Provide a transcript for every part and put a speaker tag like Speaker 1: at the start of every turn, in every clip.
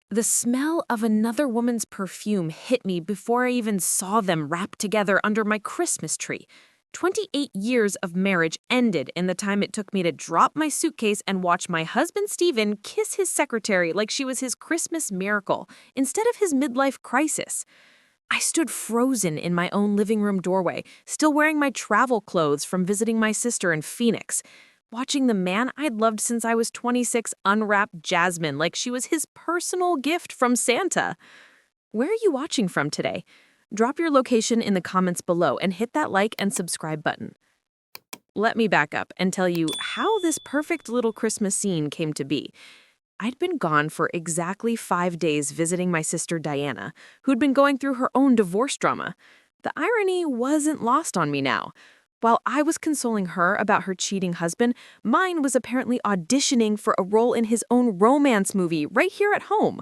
Speaker 1: The smell of another woman's perfume hit me before I even saw them wrapped together under my Christmas tree. 28 years of marriage ended in the time it took me to drop my suitcase and watch my husband Stephen kiss his secretary like she was his Christmas miracle instead of his midlife crisis. I stood frozen in my own living room doorway, still wearing my travel clothes from visiting my sister in Phoenix, watching the man I'd loved since I was 26 unwrap Jasmine like she was his personal gift from Santa. Where are you watching from today? Drop your location in the comments below and hit that like and subscribe button. Let me back up and tell you how this perfect little Christmas scene came to be. I'd been gone for exactly 5 days visiting my sister Diana, who'd been going through her own divorce drama. The irony wasn't lost on me now. While I was consoling her about her cheating husband, mine was apparently auditioning for a role in his own romance movie right here at home.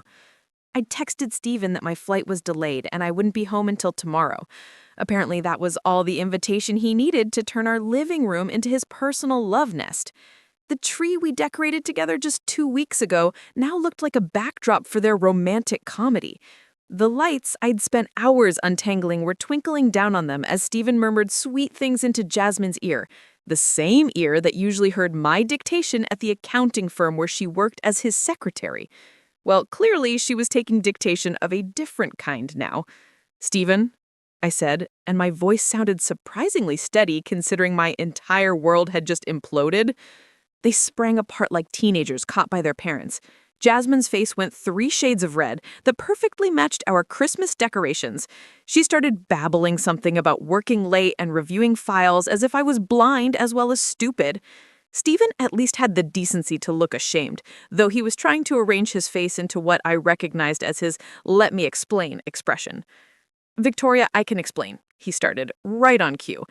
Speaker 1: I'd texted Stephen that my flight was delayed and I wouldn't be home until tomorrow. Apparently that was all the invitation he needed to turn our living room into his personal love nest. The tree we decorated together just 2 weeks ago now looked like a backdrop for their romantic comedy. The lights I'd spent hours untangling were twinkling down on them as Stephen murmured sweet things into Jasmine's ear, the same ear that usually heard my dictation at the accounting firm where she worked as his secretary. Well, clearly she was taking dictation of a different kind now. "Stephen," I said, and my voice sounded surprisingly steady considering my entire world had just imploded. They sprang apart like teenagers caught by their parents. Jasmine's face went 3 shades of red that perfectly matched our Christmas decorations. She started babbling something about working late and reviewing files as if I was blind as well as stupid. Stephen at least had the decency to look ashamed, though he was trying to arrange his face into what I recognized as his "let me explain" expression. "Victoria, I can explain," he started, right on cue.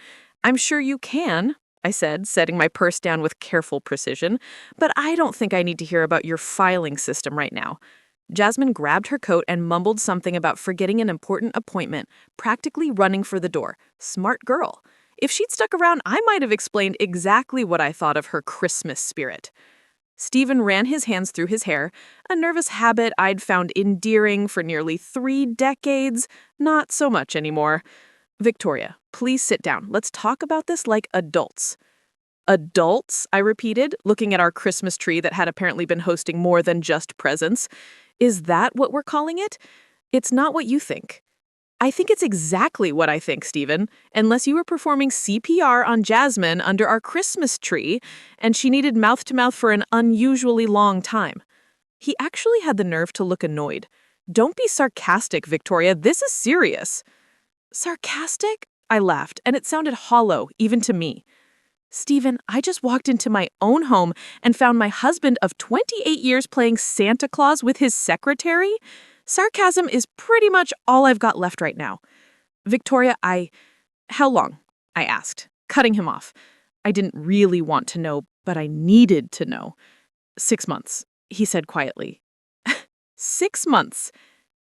Speaker 1: "I'm sure you can," I said, setting my purse down with careful precision, "but I don't think I need to hear about your filing system right now." Jasmine grabbed her coat and mumbled something about forgetting an important appointment, practically running for the door. Smart girl. If she'd stuck around, I might have explained exactly what I thought of her Christmas spirit. Stephen ran his hands through his hair, a nervous habit I'd found endearing for nearly 3 decades, not so much anymore. "Victoria, please sit down. Let's talk about this like adults." "Adults?" I repeated, looking at our Christmas tree that had apparently been hosting more than just presents. "Is that what we're calling it? It's not what you think." "I think it's exactly what I think, Stephen, unless you were performing CPR on Jasmine under our Christmas tree and she needed mouth-to-mouth for an unusually long time." He actually had the nerve to look annoyed. "Don't be sarcastic, Victoria. This is serious." "Sarcastic?" I laughed, and it sounded hollow, even to me. "Stephen, I just walked into my own home and found my husband of 28 years playing Santa Claus with his secretary. Sarcasm is pretty much all I've got left right now." "Victoria, How long?" I asked, cutting him off. I didn't really want to know, but I needed to know. "6 months," he said quietly. 6 months.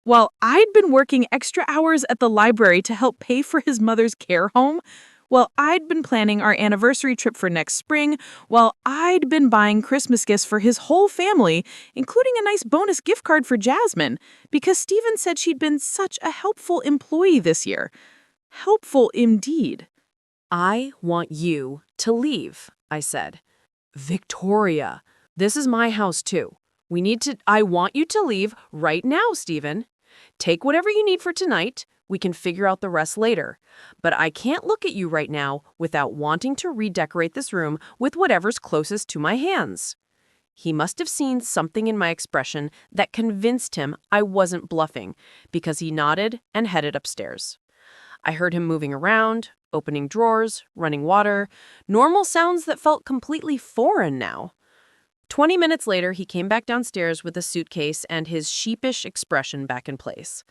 Speaker 1: While I'd been working extra hours at the library to help pay for his mother's care home, while I'd been planning our anniversary trip for next spring, while I'd been buying Christmas gifts for his whole family, including a nice bonus gift card for Jasmine, because Stephen said she'd been such a helpful employee this year. Helpful indeed. "I want you to leave," I said. "Victoria, this is my house too. I want you to leave right now, Stephen. Take whatever you need for tonight. We can figure out the rest later. But I can't look at you right now without wanting to redecorate this room with whatever's closest to my hands." He must have seen something in my expression that convinced him I wasn't bluffing, because he nodded and headed upstairs. I heard him moving around, opening drawers, running water, normal sounds that felt completely foreign now. 20 minutes later, he came back downstairs with a suitcase and his sheepish expression back in place.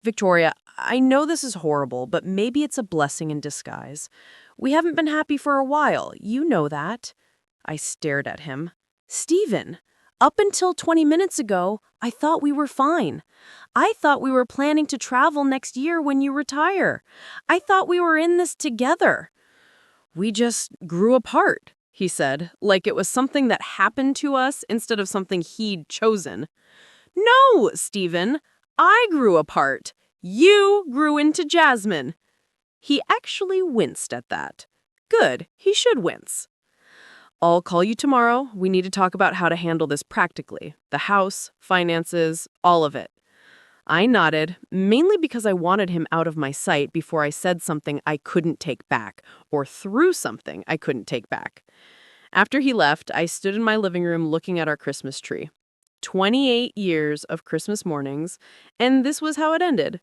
Speaker 1: "Victoria, I know this is horrible, but maybe it's a blessing in disguise. We haven't been happy for a while. You know that." I stared at him. "Stephen, up until 20 minutes ago, I thought we were fine. I thought we were planning to travel next year when you retire. I thought we were in this together." "We just grew apart," he said, like it was something that happened to us instead of something he'd chosen.
Speaker 2: No, Stephen. I grew apart. You grew into Jasmine. He actually winced at that. Good, he should wince. I'll call you tomorrow. We need to talk about how to handle this practically. The house, finances, all of it. I nodded, mainly because I wanted him out of my sight before I said something I couldn't take back, or threw something I couldn't take back. After he left, I stood in my living room looking at our Christmas tree. 28 years of Christmas mornings, and this was how it ended.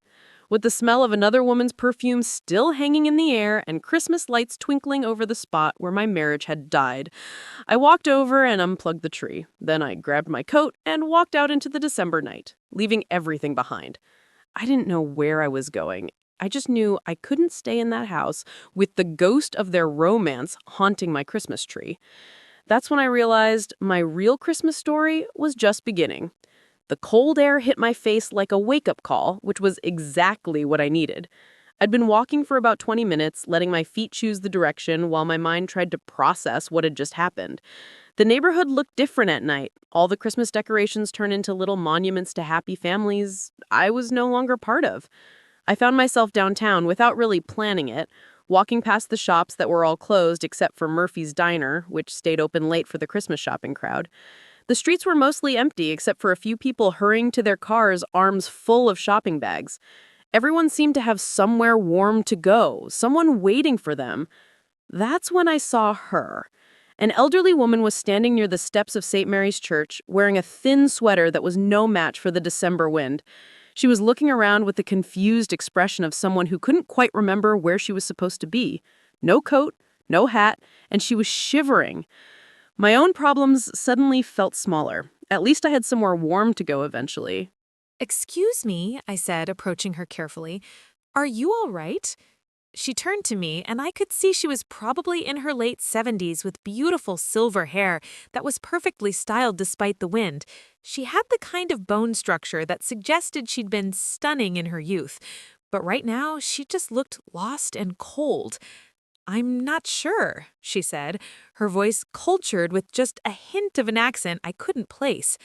Speaker 2: With the smell of another woman's perfume still hanging in the air and Christmas lights twinkling over the spot where my marriage had died, I walked over and unplugged the tree. Then I grabbed my coat and walked out into the December night, leaving everything behind. I didn't know where I was going. I just knew I couldn't stay in that house with the ghost of their romance haunting my Christmas tree. That's when I realized my real Christmas story was just beginning. The cold air hit my face like a wake-up call, which was exactly what I needed. I'd been walking for about 20 minutes, letting my feet choose the direction while my mind tried to process what had just happened. The neighborhood looked different at night. All the Christmas decorations turned into little monuments to happy families I was no longer part of. I found myself downtown without really planning it, walking past the shops that were all closed except for Murphy's Diner, which stayed open late for the Christmas shopping crowd. The streets were mostly empty except for a few people hurrying to their cars, arms full of shopping bags. Everyone seemed to have somewhere warm to go, someone waiting for them. That's when I saw her. An elderly woman was standing near the steps of St. Mary's Church, wearing a thin sweater that was no match for the December wind. She was looking around with the confused expression of someone who couldn't quite remember where she was supposed to be. No coat, no hat, and she was shivering. My own problems suddenly felt smaller. At least I had somewhere warm to go eventually.
Speaker 1: Excuse me, I said, approaching her carefully. Are you all right? She turned to me, and I could see she was probably in her late 70s with beautiful silver hair that was perfectly styled despite the wind. She had the kind of bone structure that suggested she'd been stunning in her youth, but right now she just looked lost and cold. I'm not sure, she said, her voice cultured with just a hint of an accent I couldn't place.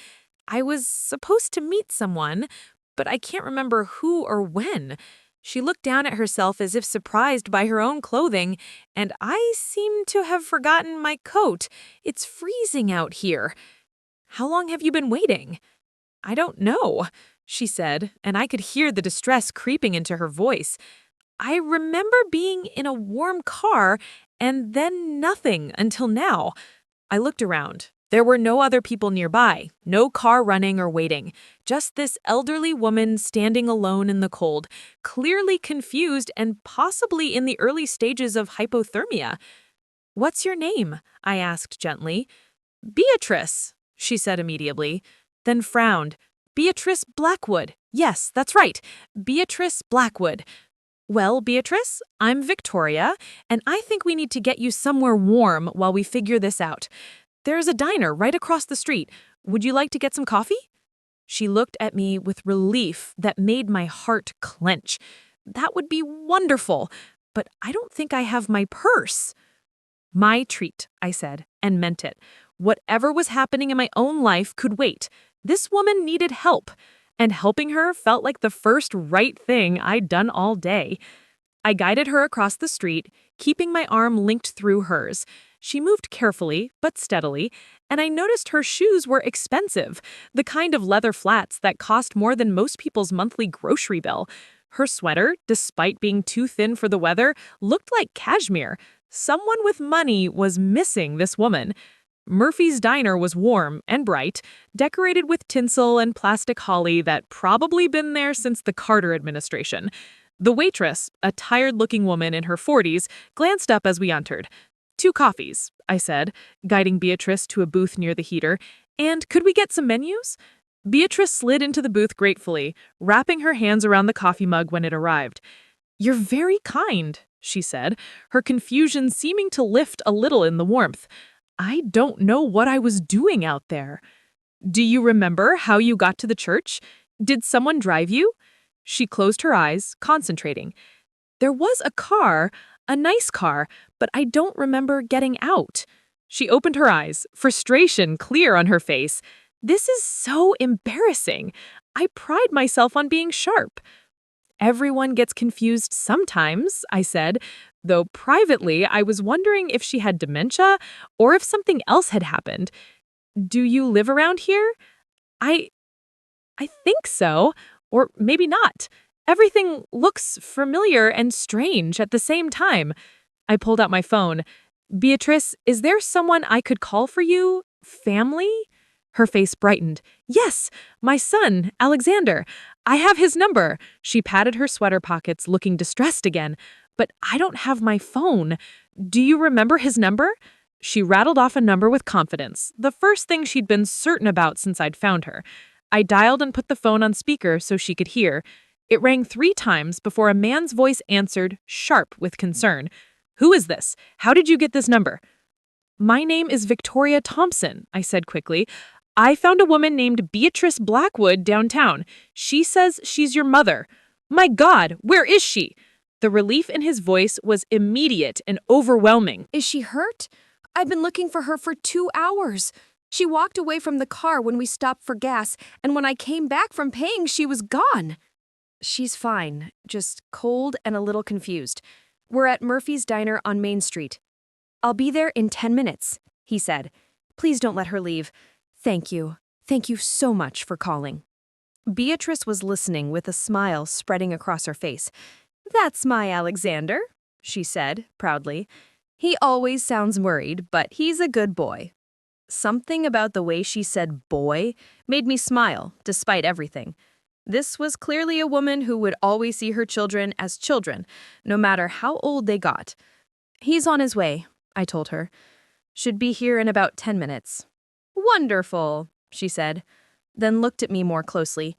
Speaker 1: I was supposed to meet someone, but I can't remember who or when. She looked down at herself as if surprised by her own clothing, and I seem to have forgotten my coat. It's freezing out here. How long have you been waiting? I don't know, she said, and I could hear the distress creeping into her voice. I remember being in a warm car and then nothing until now. I looked around. There were no other people nearby, no car running or waiting, just this elderly woman standing alone in the cold, clearly confused and possibly in the early stages of hypothermia. "What's your name?" I asked gently. "Beatrice," she said immediately, then frowned. "Beatrice Blackwood. Yes, that's right. Beatrice Blackwood. Well, Beatrice, I'm Victoria, and I think we need to get you somewhere warm while we figure this out. There's a diner right across the street. Would you like to get some coffee?" She looked at me with relief that made my heart clench. That would be wonderful, but I don't think I have my purse. My treat, I said, and meant it. Whatever was happening in my own life could wait. This woman needed help, and helping her felt like the first right thing I'd done all day. I guided her across the street, keeping my arm linked through hers. She moved carefully, but steadily, and I noticed her shoes were expensive, the kind of leather flats that cost more than most people's monthly grocery bill. Her sweater, despite being too thin for the weather, looked like cashmere. Someone with money was missing this woman. Murphy's Diner was warm and bright, decorated with tinsel and plastic holly that probably been there since the Carter administration. The waitress, a tired-looking woman in her 40s, glanced up as we entered. "2 coffees," I said, guiding Beatrice to a booth near the heater. "And could we get some menus?" Beatrice slid into the booth gratefully, wrapping her hands around the coffee mug when it arrived. "You're very kind," she said, her confusion seeming to lift a little in the warmth. "I don't know what I was doing out there." "Do you remember how you got to the church? Did someone drive you?" She closed her eyes, concentrating. "There was a car, a nice car, but I don't remember getting out." She opened her eyes, frustration clear on her face.
Speaker 2: This is so embarrassing. I pride myself on being sharp. Everyone gets confused sometimes, I said, though privately I was wondering if she had dementia or if something else had happened. Do you live around here? I I think so, or maybe not. Everything looks familiar and strange at the same time. I pulled out my phone. Beatrice, is there someone I could call for you? Family? Her face brightened. Yes, my son, Alexander. I have his number. She patted her sweater pockets, looking distressed again. But I don't have my phone. Do you remember his number? She rattled off a number with confidence, the first thing she'd been certain about since I'd found her. I dialed and put the phone on speaker so she could hear. It rang 3 times before a man's voice answered, sharp with concern. Who is this? How did you get this number? My name is Victoria Thompson, I said quickly. I found a woman named Beatrice Blackwood downtown. She says she's your mother. My God, where is she? The relief in his voice was immediate and overwhelming.
Speaker 3: Is she hurt? I've been looking for her for 2 hours. She walked away from the car when we stopped for gas, and when I came back from paying, she was gone. She's fine, just cold and a little confused. We're at Murphy's Diner on Main Street. I'll be there in 10 minutes, he said. Please don't let her leave. Thank you. Thank you so much for calling. Beatrice was listening with a smile spreading across her face. That's my Alexander, she said proudly. He always sounds worried, but he's a good boy. Something about the way she said boy made me smile, despite everything. This was clearly a woman who would always see her children as children, no matter how old they got. He's on his way, I told her. Should be here in about 10 minutes. Wonderful, she said, then looked at me more closely.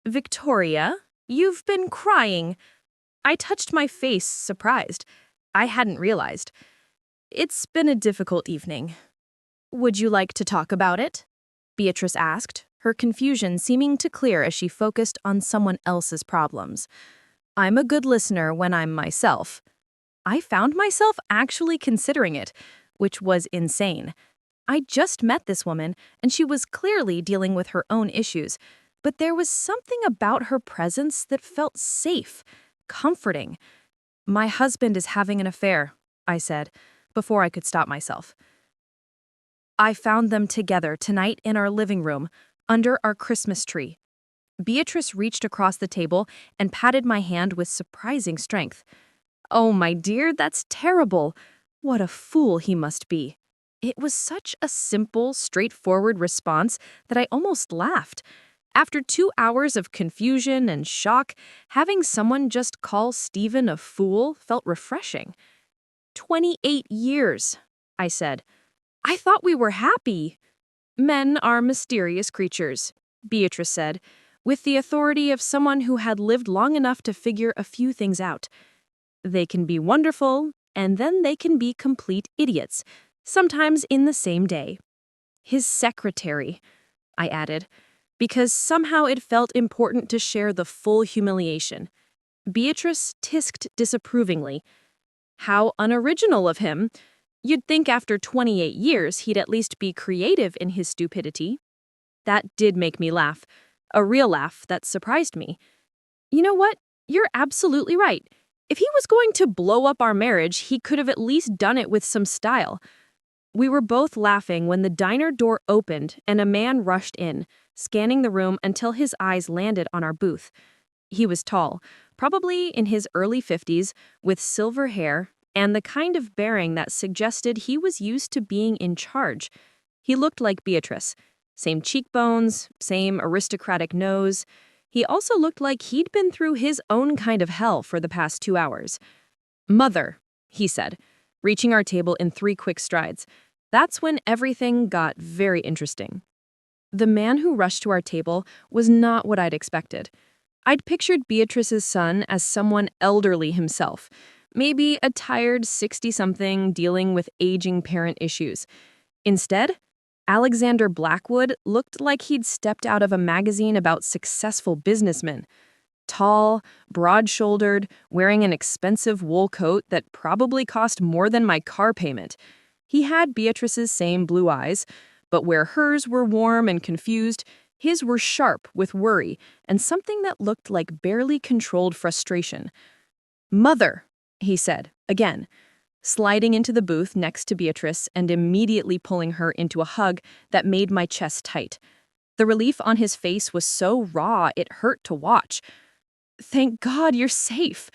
Speaker 3: Victoria, you've been crying. I touched my face, surprised. I hadn't realized. It's been a difficult evening. Would you like to talk about it? Beatrice asked, her confusion seeming to clear as she focused on someone else's problems. I'm a good listener when I'm myself. I found myself actually considering it, which was insane. I just met this woman, and she was clearly dealing with her own issues, but there was something about her presence that felt safe, comforting. My husband is having an affair, I said, before I could stop myself. I found them together tonight in our living room, under our Christmas tree. Beatrice reached across the table and patted my hand with surprising strength. Oh, my dear, that's terrible. What a fool he must be. It was such a simple, straightforward response that I almost laughed. After 2 hours of confusion and shock, having someone just call Stephen a fool felt refreshing. 28 years, I said. I thought we were happy. Men are mysterious creatures, Beatrice said, with the authority of someone who had lived long enough to figure a few things out. They can be wonderful, and then they can be complete idiots, sometimes in the same day. His secretary, I added, because somehow it felt important to share the full humiliation. Beatrice tisked disapprovingly. How unoriginal of him. You'd think after 28 years he'd at least be creative in his stupidity. That did make me laugh. A real laugh that surprised me. You know what? You're absolutely right. If he was going to blow up our marriage, he could have at least done it with some style. We were both laughing when the diner door opened and a man rushed in, scanning the room until his eyes landed on our booth. He was tall, probably in his early 50s, with silver hair and the kind of bearing that suggested he was used to being in charge. He looked like Beatrice. Same cheekbones, same aristocratic nose. He also looked like he'd been through his own kind of hell for the past 2 hours. Mother, he said, reaching our table in 3 quick strides. That's when everything got very interesting. The man who rushed to our table was not what I'd expected. I'd pictured Beatrice's son as someone elderly himself, maybe a tired 60-something dealing with aging parent issues. Instead, Alexander Blackwood looked like he'd stepped out of a magazine about successful businessmen. Tall, broad-shouldered, wearing an expensive wool coat that probably cost more than my car payment. He had Beatrice's same blue eyes,
Speaker 2: But where hers were warm and confused, his were sharp with worry and something that looked like barely controlled frustration. "Mother," he said, again, sliding into the booth next to Beatrice and immediately pulling her into a hug that made my chest tight. The relief on his face was so raw it hurt to watch. "Thank God you're safe."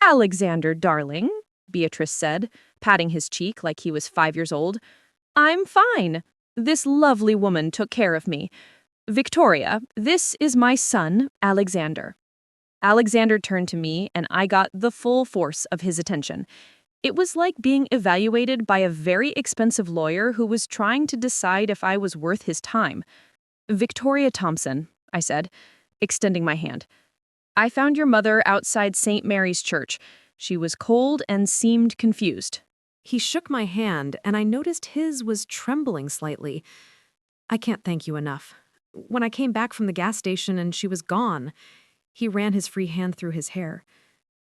Speaker 2: "Alexander, darling," Beatrice said, patting his cheek like he was 5 years old. "I'm fine. This lovely woman took care of me. Victoria, this is my son, Alexander." Alexander turned to me, and I got the full force of his attention. It was like being evaluated by a very expensive lawyer who was trying to decide if I was worth his time. "Victoria Thompson," I said, extending my hand. "I found your mother outside St. Mary's Church. She was cold and seemed confused."
Speaker 1: He shook my hand, and I noticed his was trembling slightly. "I can't thank you enough. When I came back from the gas station and she was gone," he ran his free hand through his hair.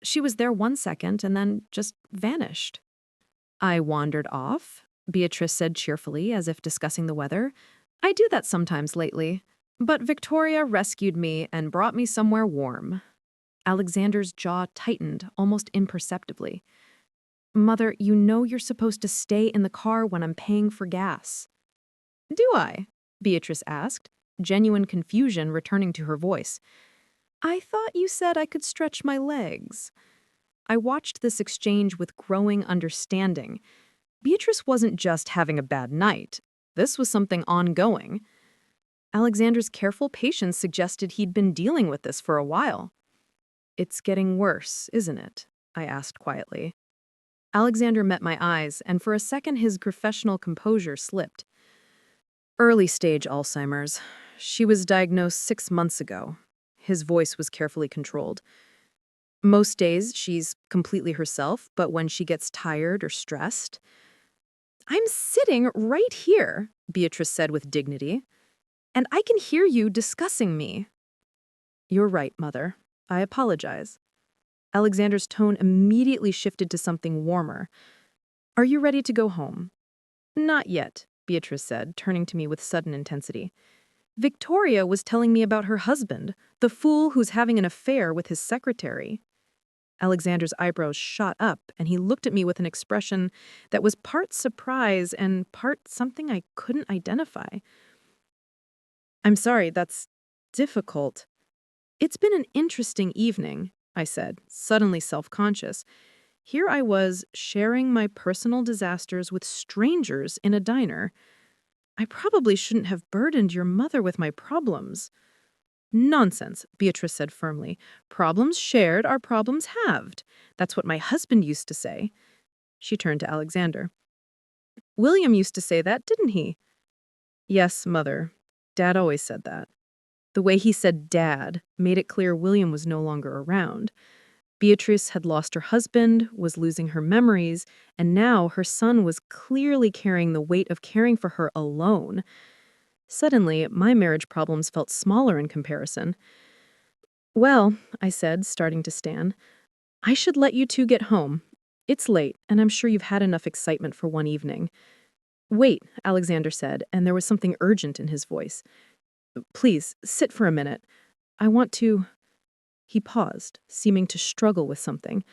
Speaker 1: "She was there 1 second and then just vanished." "I wandered off," Beatrice said cheerfully, as if discussing the weather. "I do that sometimes lately. But Victoria rescued me and brought me somewhere warm." Alexander's jaw tightened, almost imperceptibly. "Mother, you know you're supposed to stay in the car when I'm paying for gas." "Do I?" Beatrice asked, genuine confusion returning to her voice. "I thought you said I could stretch my legs." I watched this exchange with growing understanding. Beatrice wasn't just having a bad night. This was something ongoing. Alexander's careful patience suggested he'd been dealing with this for a while. "It's getting worse, isn't it?" I asked quietly. Alexander met my eyes, and for a second his professional composure slipped. "Early stage Alzheimer's. She was diagnosed 6 months ago." His voice was carefully controlled. "Most days she's completely herself, but when she gets tired or stressed—" "I'm sitting right here," Beatrice said with dignity, "and I can hear you discussing me." "You're right, Mother. I apologize." Alexander's tone immediately shifted to something warmer. "Are you ready to go home?" "Not yet," Beatrice said, turning to me with sudden intensity. "Victoria was telling me about her husband, the fool who's having an affair with his secretary." Alexander's eyebrows shot up, and he looked at me with an expression that was part surprise and part something I couldn't identify. "I'm sorry, that's difficult." "It's been an interesting evening," I said, suddenly self-conscious. Here I was, sharing my personal disasters with strangers in a diner. I probably shouldn't have burdened your mother with my problems. "Nonsense," Beatrice said firmly. "Problems shared are problems halved. That's what my husband used to say." She turned to Alexander. "William used to say that, didn't he?" "Yes, Mother. Dad always said that." The way he said Dad made it clear William was no longer around. Beatrice had lost her husband, was losing her memories, and now her son was clearly carrying the weight of caring for her alone. Suddenly, my marriage problems felt smaller in comparison. "Well," I said, starting to stand, "I should let you two get home. It's late, and I'm sure you've had enough excitement for one evening." "Wait," Alexander said, and there was something urgent in his voice. "Please, sit for a minute. I want to—" He paused, seeming to struggle with something.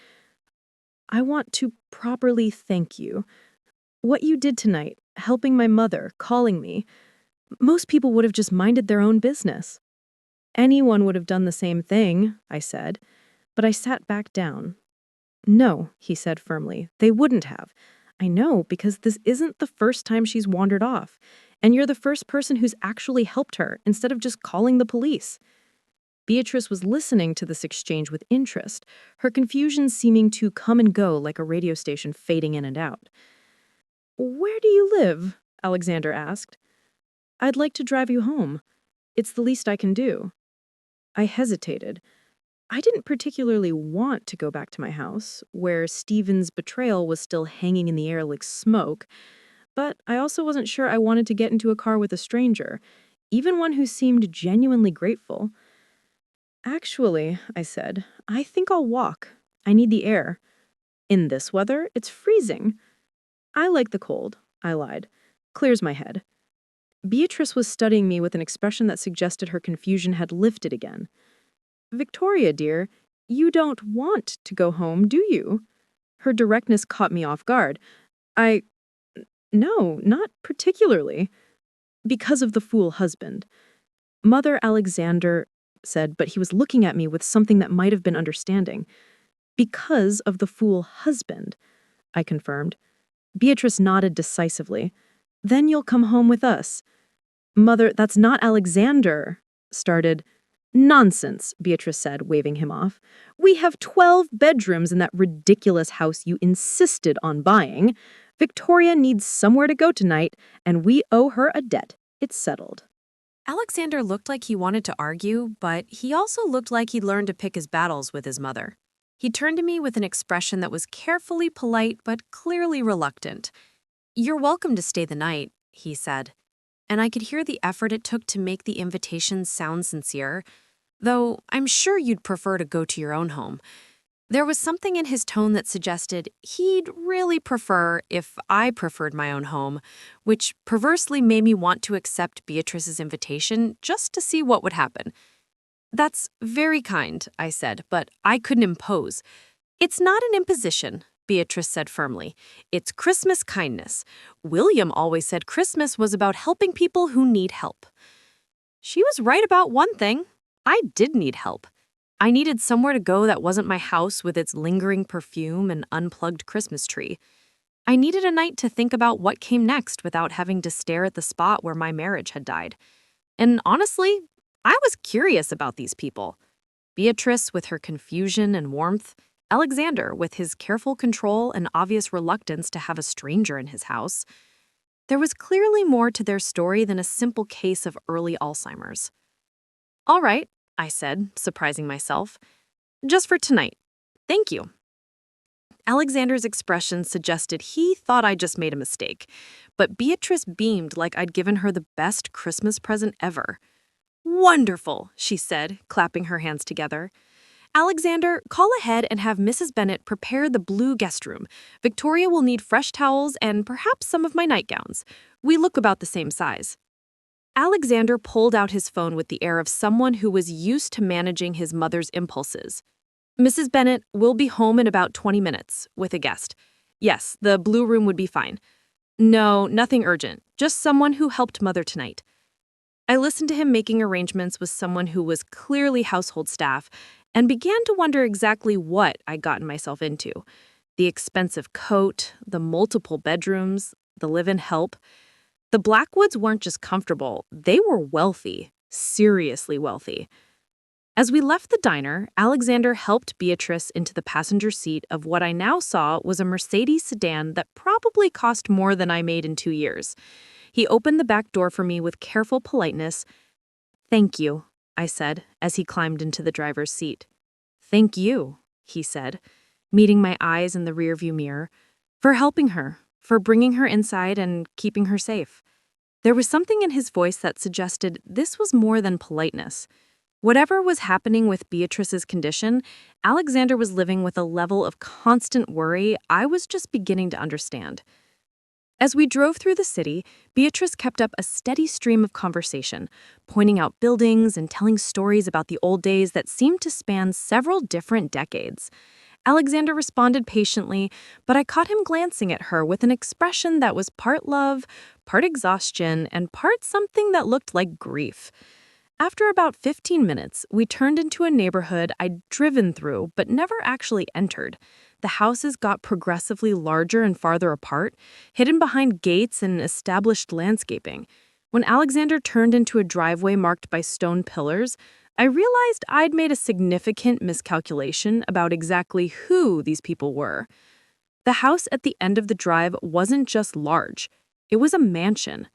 Speaker 1: "I want to properly thank you. What you did tonight, helping my mother, calling me, most people would have just minded their own business." "Anyone would have done the same thing," I said, but I sat back down. "No," he said firmly, "they wouldn't have. I know, because this isn't the first time she's wandered off, and you're the first person who's actually helped her instead of just calling the police." Beatrice was listening to this exchange with interest, her confusion seeming to come and go like a radio station fading in and out. "Where do you live?" Alexander asked. "I'd like to drive you home. It's the least I can do." I hesitated. I didn't particularly want to go back to my house, where Stephen's betrayal was still hanging in the air like smoke, but I also wasn't sure I wanted to get into a car with a stranger, even one who seemed genuinely grateful. "Actually," I said, "I think I'll walk. I need the air. In this weather, it's freezing." "I like the cold," I lied. "Clears my head."
Speaker 2: Beatrice was studying me with an expression that suggested her confusion had lifted again. Victoria, dear, you don't want to go home, do you? Her directness caught me off guard. No, not particularly. Because of the fool husband. Mother Alexander said, but he was looking at me with something that might have been understanding. Because of the fool husband, I confirmed. Beatrice nodded decisively. Then you'll come home with us. Mother, that's not Alexander, started. Nonsense, Beatrice said, waving him off. We have 12 bedrooms in that ridiculous house you insisted on buying. Victoria needs somewhere to go tonight, and we owe her a debt. It's settled.
Speaker 3: Alexander looked like he wanted to argue, but he also looked like he'd learned to pick his battles with his mother. He turned to me with an expression that was carefully polite but clearly reluctant. "You're welcome to stay the night," he said. And I could hear the effort it took to make the invitation sound sincere, though I'm sure you'd prefer to go to your own home. There was something in his tone that suggested he'd really prefer if I preferred my own home, which perversely made me want to accept Beatrice's invitation just to see what would happen. "That's very kind," I said, "but I couldn't impose." "It's not an imposition," Beatrice said firmly. "It's Christmas kindness. William always said Christmas was about helping people who need help." She was right about one thing. I did need help. I needed somewhere to go that wasn't my house with its lingering perfume and unplugged Christmas tree. I needed a night to think about what came next without having to stare at the spot where my marriage had died. And honestly, I was curious about these people. Beatrice with her confusion and warmth, Alexander with his careful control and obvious reluctance to have a stranger in his house. There was clearly more to their story than a simple case of early Alzheimer's. "All right," I said, surprising myself. "Just for tonight. Thank you." Alexander's expression suggested he thought I just made a mistake, but Beatrice beamed like I'd given her the best Christmas present ever. "Wonderful," she said, clapping her hands together. "Alexander, call ahead and have Mrs. Bennet prepare the blue guest room. Victoria will need fresh towels and perhaps some of my nightgowns. We look about the same size." Alexander pulled out his phone with the air of someone who was used to managing his mother's impulses. "Mrs. Bennet will be home in about 20 minutes, with a guest. Yes, the blue room would be fine. No, nothing urgent, just someone who helped Mother tonight." I listened to him making arrangements with someone who was clearly household staff and began to wonder exactly what I'd gotten myself into. The expensive coat, the multiple bedrooms, the live-in help. The Blackwoods weren't just comfortable, they were wealthy, seriously wealthy. As we left the diner, Alexander helped Beatrice into the passenger seat of what I now saw was a Mercedes sedan that probably cost more than I made in 2 years. He opened the back door for me with careful politeness. "Thank you," I said, as he climbed into the driver's seat. "Thank you," he said, meeting my eyes in the rearview mirror, "for helping her, for bringing her inside and keeping her safe." There was something in his voice that suggested this was more than politeness. Whatever was happening with Beatrice's condition, Alexander was living with a level of constant worry I was just beginning to understand. As we drove through the city, Beatrice kept up a steady stream of conversation, pointing out buildings and telling stories about the old days that seemed to span several different decades. Alexander responded patiently, but I caught him glancing at her with an expression that was part love, part exhaustion, and part something that looked like grief. After about 15 minutes, we turned into a neighborhood I'd driven through but never actually entered. The houses got progressively larger and farther apart, hidden behind gates and established landscaping. When Alexander turned into a driveway marked by stone pillars, I realized I'd made a significant miscalculation about exactly who these people were. The house at the end of the drive wasn't just large. It was a mansion.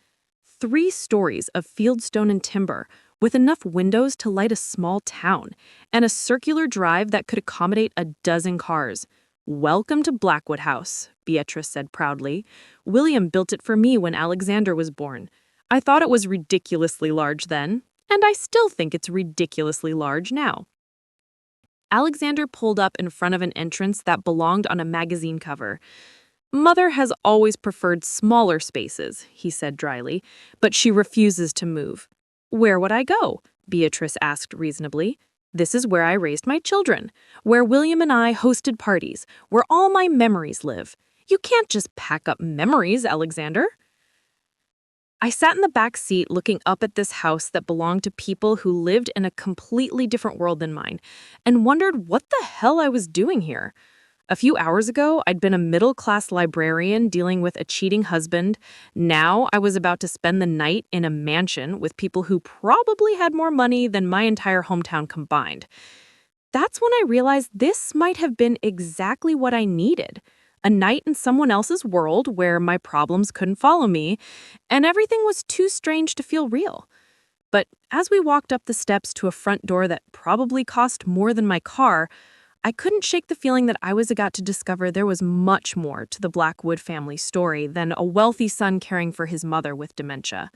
Speaker 3: 3 stories of fieldstone and timber, with enough windows to light a small town, and a circular drive that could accommodate a dozen cars. "Welcome to Blackwood House," Beatrice said proudly. "William built it for me when Alexander was born. I thought it was ridiculously large then, and I still think it's ridiculously large now." Alexander pulled up in front of an entrance that belonged on a magazine cover.
Speaker 2: Mother has always preferred smaller spaces, he said dryly, but she refuses to move. Where would I go? Beatrice asked reasonably. This is where I raised my children, where William and I hosted parties, where all my memories live. You can't just pack up memories, Alexander. I sat in the back seat looking up at this house that belonged to people who lived in a completely different world than mine, and wondered what the hell I was doing here. A few hours ago, I'd been a middle-class librarian dealing with a cheating husband. Now I was about to spend the night in a mansion with people who probably had more money than my entire hometown combined. That's when I realized this might have been exactly what I needed. A night in someone else's world where my problems couldn't follow me, and everything was too strange to feel real. But as we walked up the steps to a front door that probably cost more than my car, I couldn't shake the feeling that I was about to discover there was much more to the Blackwood family story than a wealthy son caring for his mother with dementia.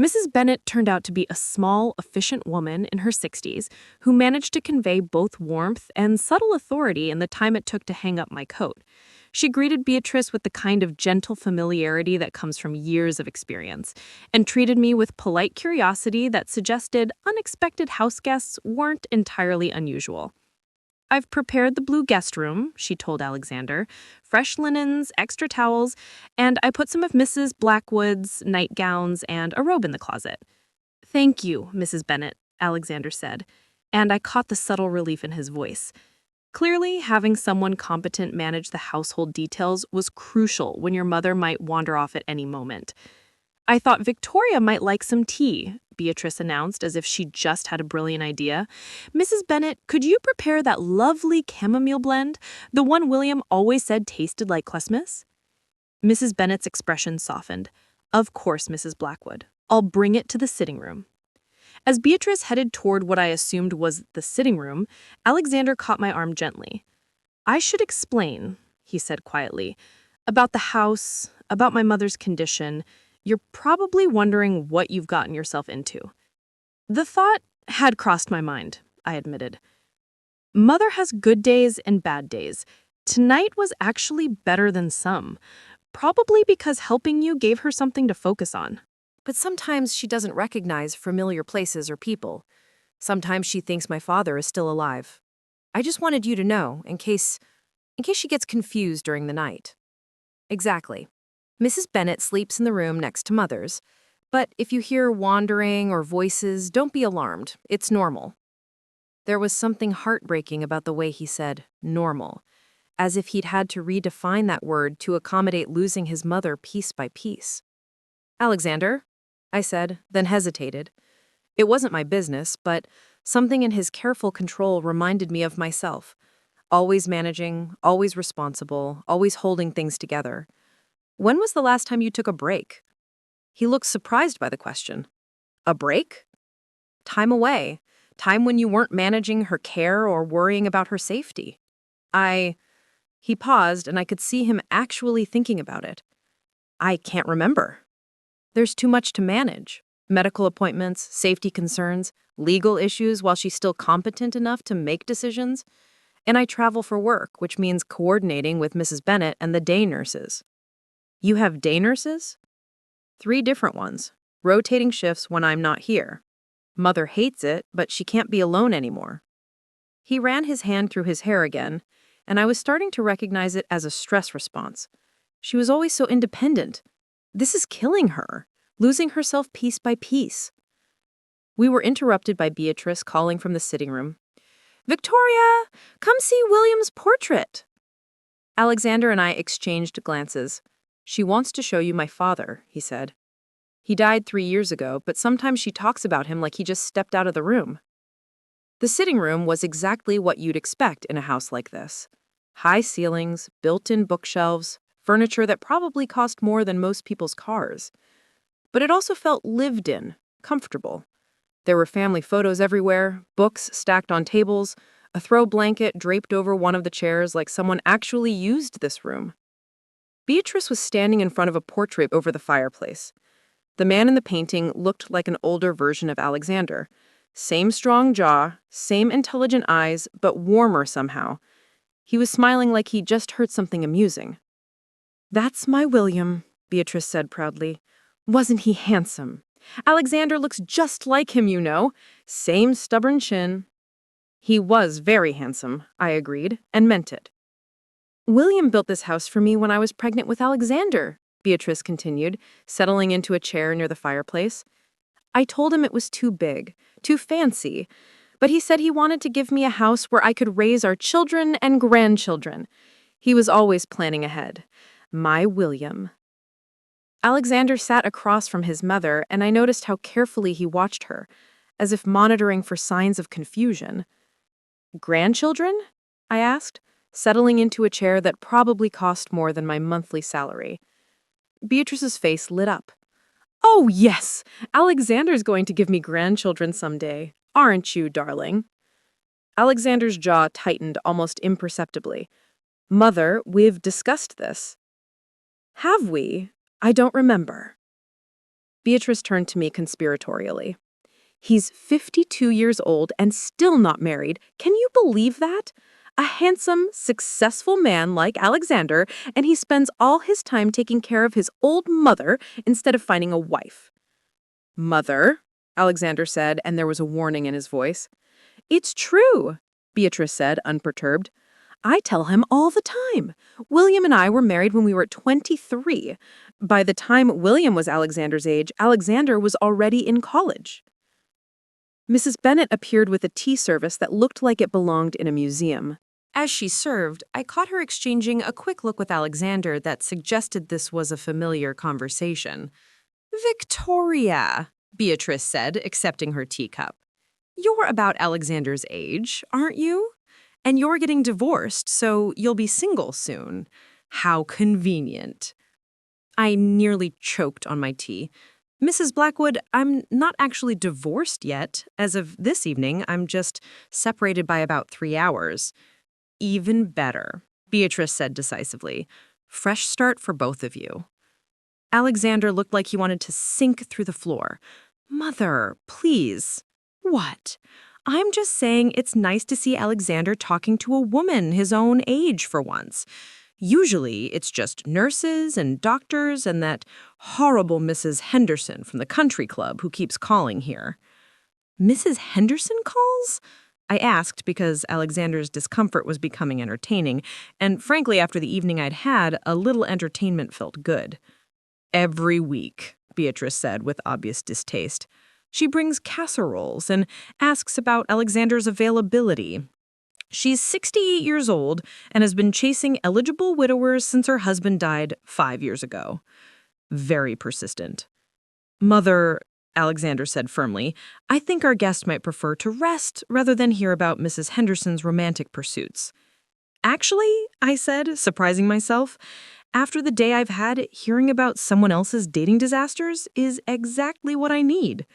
Speaker 2: Mrs. Bennet turned out to be a small, efficient woman in her 60s who managed to convey both warmth and subtle authority in the time it took to hang up my coat. She greeted Beatrice with the kind of gentle familiarity that comes from years of experience, and treated me with polite curiosity that suggested unexpected house guests weren't entirely unusual. I've prepared the blue guest room, she told Alexander, fresh linens, extra towels, and I put some of Mrs. Blackwood's nightgowns and a robe in the closet. Thank you, Mrs. Bennet, Alexander said, and I caught the subtle relief in his voice. Clearly, having someone competent manage the household details was crucial when your mother might wander off at any moment. I thought Victoria might like some tea, Beatrice announced as if she just had a brilliant idea. Mrs. Bennet, could you prepare that lovely chamomile blend, the one William always said tasted like Christmas? Mrs. Bennet's expression softened. Of course, Mrs. Blackwood. I'll bring it to the sitting room. As Beatrice headed toward what I assumed was the sitting room, Alexander caught my arm gently. I should explain, he said quietly, about the house, about my mother's condition. You're probably wondering what you've gotten yourself into. The thought had crossed my mind, I admitted. Mother has good days and bad days. Tonight was actually better than some, probably because helping you gave her something to focus on.
Speaker 1: But sometimes she doesn't recognize familiar places or people. Sometimes she thinks my father is still alive. I just wanted you to know, in case she gets confused during the night. Exactly. Mrs. Bennet sleeps in the room next to Mother's, but if you hear wandering or voices, don't be alarmed. It's normal. There was something heartbreaking about the way he said normal, as if he'd had to redefine that word to accommodate losing his mother piece by piece. Alexander, I said, then hesitated. It wasn't my business, but something in his careful control reminded me of myself. Always managing, always responsible, always holding things together. When was the last time you took a break? He looked surprised by the question. A break? Time away. Time when you weren't managing her care or worrying about her safety. He paused, and I could see him actually thinking about it. I can't remember. There's too much to manage. Medical appointments, safety concerns, legal issues while she's still competent enough to make decisions. And I travel for work, which means coordinating with Mrs. Bennet and the day nurses. You have day nurses? 3 different ones, rotating shifts when I'm not here. Mother hates it, but she can't be alone anymore. He ran his hand through his hair again, and I was starting to recognize it as a stress response. She was always so independent. This is killing her, losing herself piece by piece. We were interrupted by Beatrice calling from the sitting room. Victoria, come see William's portrait. Alexander and I exchanged glances. She wants to show you my father, he said. He died 3 years ago, but sometimes she talks about him like he just stepped out of the room. The sitting room was exactly what you'd expect in a house like this. High ceilings, built-in bookshelves, furniture that probably cost more than most people's cars. But it also felt lived in, comfortable. There were family photos everywhere, books stacked on tables, a throw blanket draped over one of the chairs like someone actually used this room. Beatrice was standing in front of a portrait over the fireplace. The man in the painting looked like an older version of Alexander. Same strong jaw, same intelligent eyes, but warmer somehow. He was smiling like he'd just heard something amusing. That's my William, Beatrice said proudly. Wasn't he handsome? Alexander looks just like him, you know. Same stubborn chin. He was very handsome, I agreed, and meant it. William built this house for me when I was pregnant with Alexander, Beatrice continued, settling into a chair near the fireplace. I told him it was too big, too fancy, but he said he wanted to give me a house where I could raise our children and grandchildren. He was always planning ahead. My William. Alexander sat across from his mother, and I noticed how carefully he watched her, as if monitoring for signs of confusion. Grandchildren? I asked, settling into a chair that probably cost more than my monthly salary. Beatrice's face lit up. Oh, yes! Alexander's going to give me grandchildren someday. Aren't you, darling? Alexander's jaw tightened almost imperceptibly. Mother, we've discussed this. Have we? I don't remember. Beatrice turned to me conspiratorially. He's 52 years old and still not married. Can you believe that? A handsome, successful man like Alexander, and he spends all his time taking care of his old mother instead of finding a wife. Mother, Alexander said, and there was a warning in his voice. It's true, Beatrice said, unperturbed. I tell him all the time. William and I were married when we were 23. By the time William was Alexander's age, Alexander was already in college. Mrs. Bennet appeared with a tea service that looked like it belonged in a museum. As she served, I caught her exchanging a quick look with Alexander that suggested this was a familiar conversation. Victoria, Beatrice said, accepting her teacup. You're about Alexander's age, aren't you? And you're getting divorced, so you'll be single soon. How convenient. I nearly choked on my tea. Mrs. Blackwood, I'm not actually divorced yet. As of this evening, I'm just separated by about 3 hours. Even better, Beatrice said decisively. Fresh start for both of you. Alexander looked like he wanted to sink through the floor. Mother, please. What? I'm just saying it's nice to see Alexander talking to a woman his own age for once. Usually, it's just nurses and doctors and that horrible Mrs. Henderson from the country club who keeps calling here. Mrs. Henderson calls? I asked because Alexander's discomfort was becoming entertaining, and frankly, after the evening I'd had, a little entertainment felt good. Every week, Beatrice said with obvious distaste. She brings casseroles and asks about Alexander's availability. She's 68 years old and has been chasing eligible widowers since her husband died 5 years ago. Very persistent. Mother, Alexander said firmly, I think our guest might prefer to rest rather than hear about Mrs. Henderson's romantic pursuits. Actually, I said, surprising myself, after the day I've had, hearing about someone else's dating disasters is exactly what I need.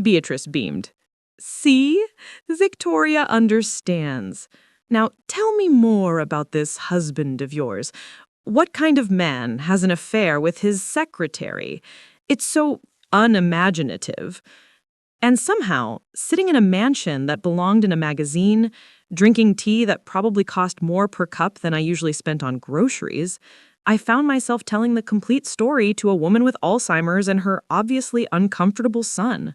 Speaker 1: Beatrice beamed. See? Victoria understands. Now, tell me more about this husband of yours. What kind of man has an affair with his secretary? It's so unimaginative. And somehow, sitting in a mansion that belonged in a magazine, drinking tea that probably cost more per cup than I usually spent on groceries, I found myself telling the complete story to a woman with Alzheimer's and her obviously uncomfortable son.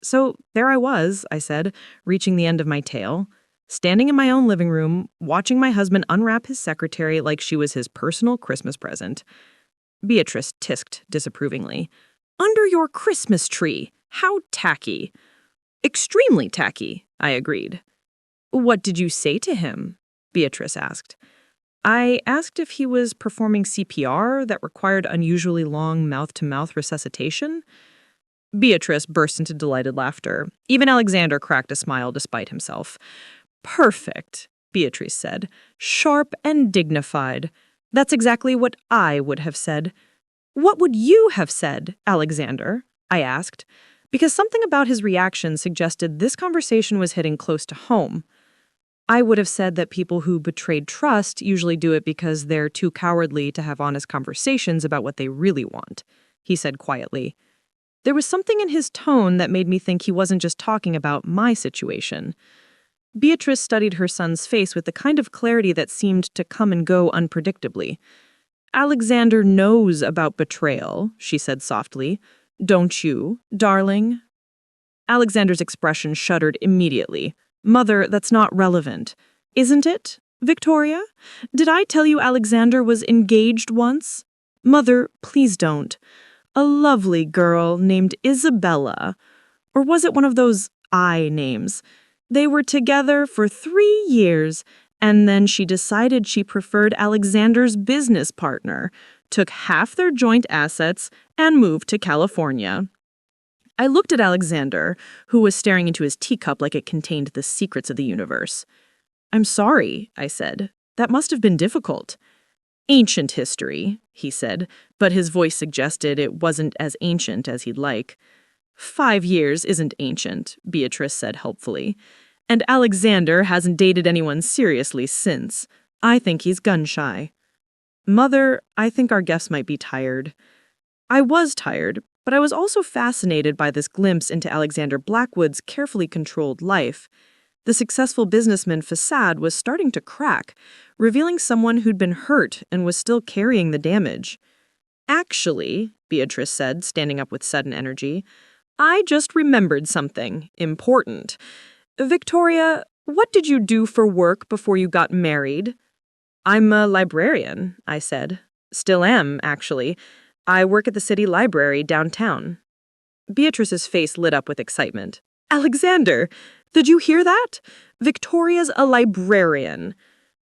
Speaker 1: So there I was, I said, reaching the end of my tale, standing in my own living room, watching my husband unwrap his secretary like she was his personal Christmas present. Beatrice tisked disapprovingly. Under your Christmas tree. How tacky. Extremely tacky, I agreed. What did you say to him? Beatrice asked. I asked if he was performing CPR that required unusually long mouth-to-mouth resuscitation. Beatrice burst into delighted laughter. Even Alexander cracked a smile despite himself. Perfect, Beatrice said. Sharp and dignified. That's exactly what I would have said. What would you have said, Alexander? I asked, because something about his reaction suggested this conversation was hitting close to home. I would have said that people who betrayed trust usually do it because they're too cowardly to have honest conversations about what they really want, he said quietly. There was something in his tone that made me think he wasn't just talking about my situation. Beatrice studied her son's face with the kind of clarity that seemed to come and go unpredictably.
Speaker 2: Alexander knows about betrayal, she said softly. Don't you, darling? Alexander's expression shuddered immediately. Mother, that's not relevant. Isn't it, Victoria? Did I tell you Alexander was engaged once? Mother, please don't. A lovely girl named Isabella. Or was it one of those I names? They were together for 3 years, and then she decided she preferred Alexander's business partner, took half their joint assets, and moved to California. I looked at Alexander, who was staring into his teacup like it contained the secrets of the universe. I'm sorry, I said. That must have been difficult. Ancient history, he said, but his voice suggested it wasn't as ancient as he'd like. 5 years isn't ancient, Beatrice said helpfully. And Alexander hasn't dated anyone seriously since. I think he's gun-shy. Mother, I think our guests might be tired. I was tired, but I was also fascinated by this glimpse into Alexander Blackwood's carefully controlled life. The successful businessman facade was starting to crack, revealing someone who'd been hurt and was still carrying the damage. Actually, Beatrice said, standing up with sudden energy, I just remembered something important. Victoria, what did you do for work before you got married? I'm a librarian, I said. Still am, actually. I work at the city library downtown. Beatrice's face lit up with excitement. Alexander, did you hear that? Victoria's a librarian.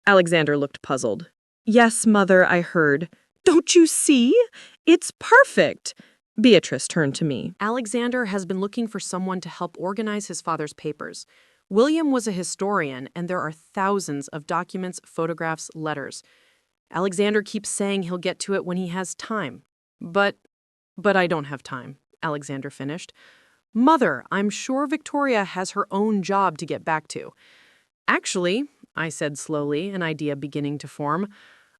Speaker 2: Alexander looked puzzled. Yes, Mother, I heard. Don't you see? It's perfect. Beatrice turned to me.
Speaker 1: Alexander has been looking for someone to help organize his father's papers. William was a historian, and there are thousands of documents, photographs, letters. Alexander keeps saying he'll get to it when he has time. But I don't have time, Alexander finished. Mother, I'm sure Victoria has her own job to get back to. Actually, I said slowly, an idea beginning to form,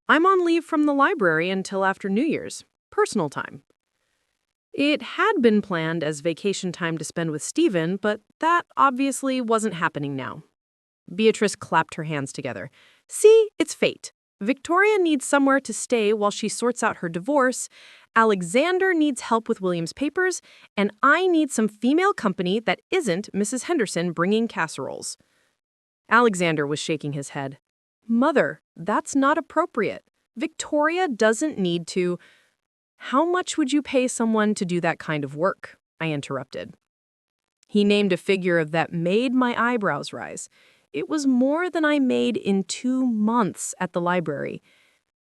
Speaker 1: I'm on leave from the library until after New Year's. Personal time. It had been planned as vacation time to spend with Stephen, but that obviously wasn't happening now. Beatrice clapped her hands together. See, it's fate. Victoria needs somewhere to stay while she sorts out her divorce, Alexander needs help with William's papers, and I need some female company that isn't Mrs. Henderson bringing casseroles. Alexander was shaking his head. Mother, that's not appropriate. Victoria doesn't need to... How much would you pay someone to do that kind of work? I interrupted. He named a figure that made my eyebrows rise. It was more than I made in 2 months at the library.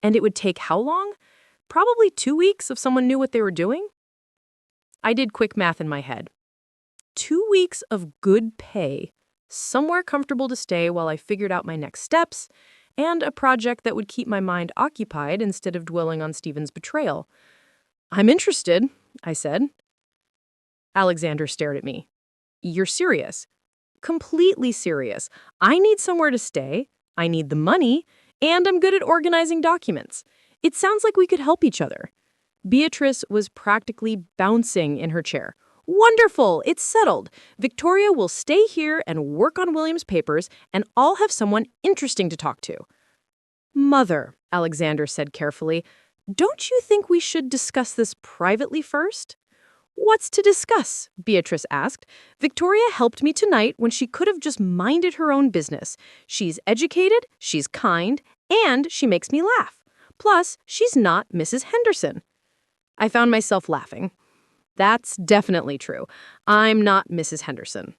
Speaker 1: And it would take how long? Probably 2 weeks if someone knew what they were doing. I did quick math in my head. 2 weeks of good pay, somewhere comfortable to stay while I figured out my next steps, and a project that would keep my mind occupied instead of dwelling on Stephen's betrayal. I'm interested, I said. Alexander stared at me. You're serious? Completely serious. I need somewhere to stay, I need the money, and I'm good at organizing documents. It sounds like we could help each other. Beatrice was practically bouncing in her chair. Wonderful! It's settled. Victoria will stay here and work on William's papers, and I'll have someone interesting to talk to. Mother, Alexander said carefully, don't you think we should discuss this privately first? What's to discuss? Beatrice asked. Victoria helped me tonight when she could have just minded her own business. She's educated, she's kind, and she makes me laugh. Plus, she's not Mrs. Henderson. I found myself laughing. That's definitely true. I'm not Mrs. Henderson.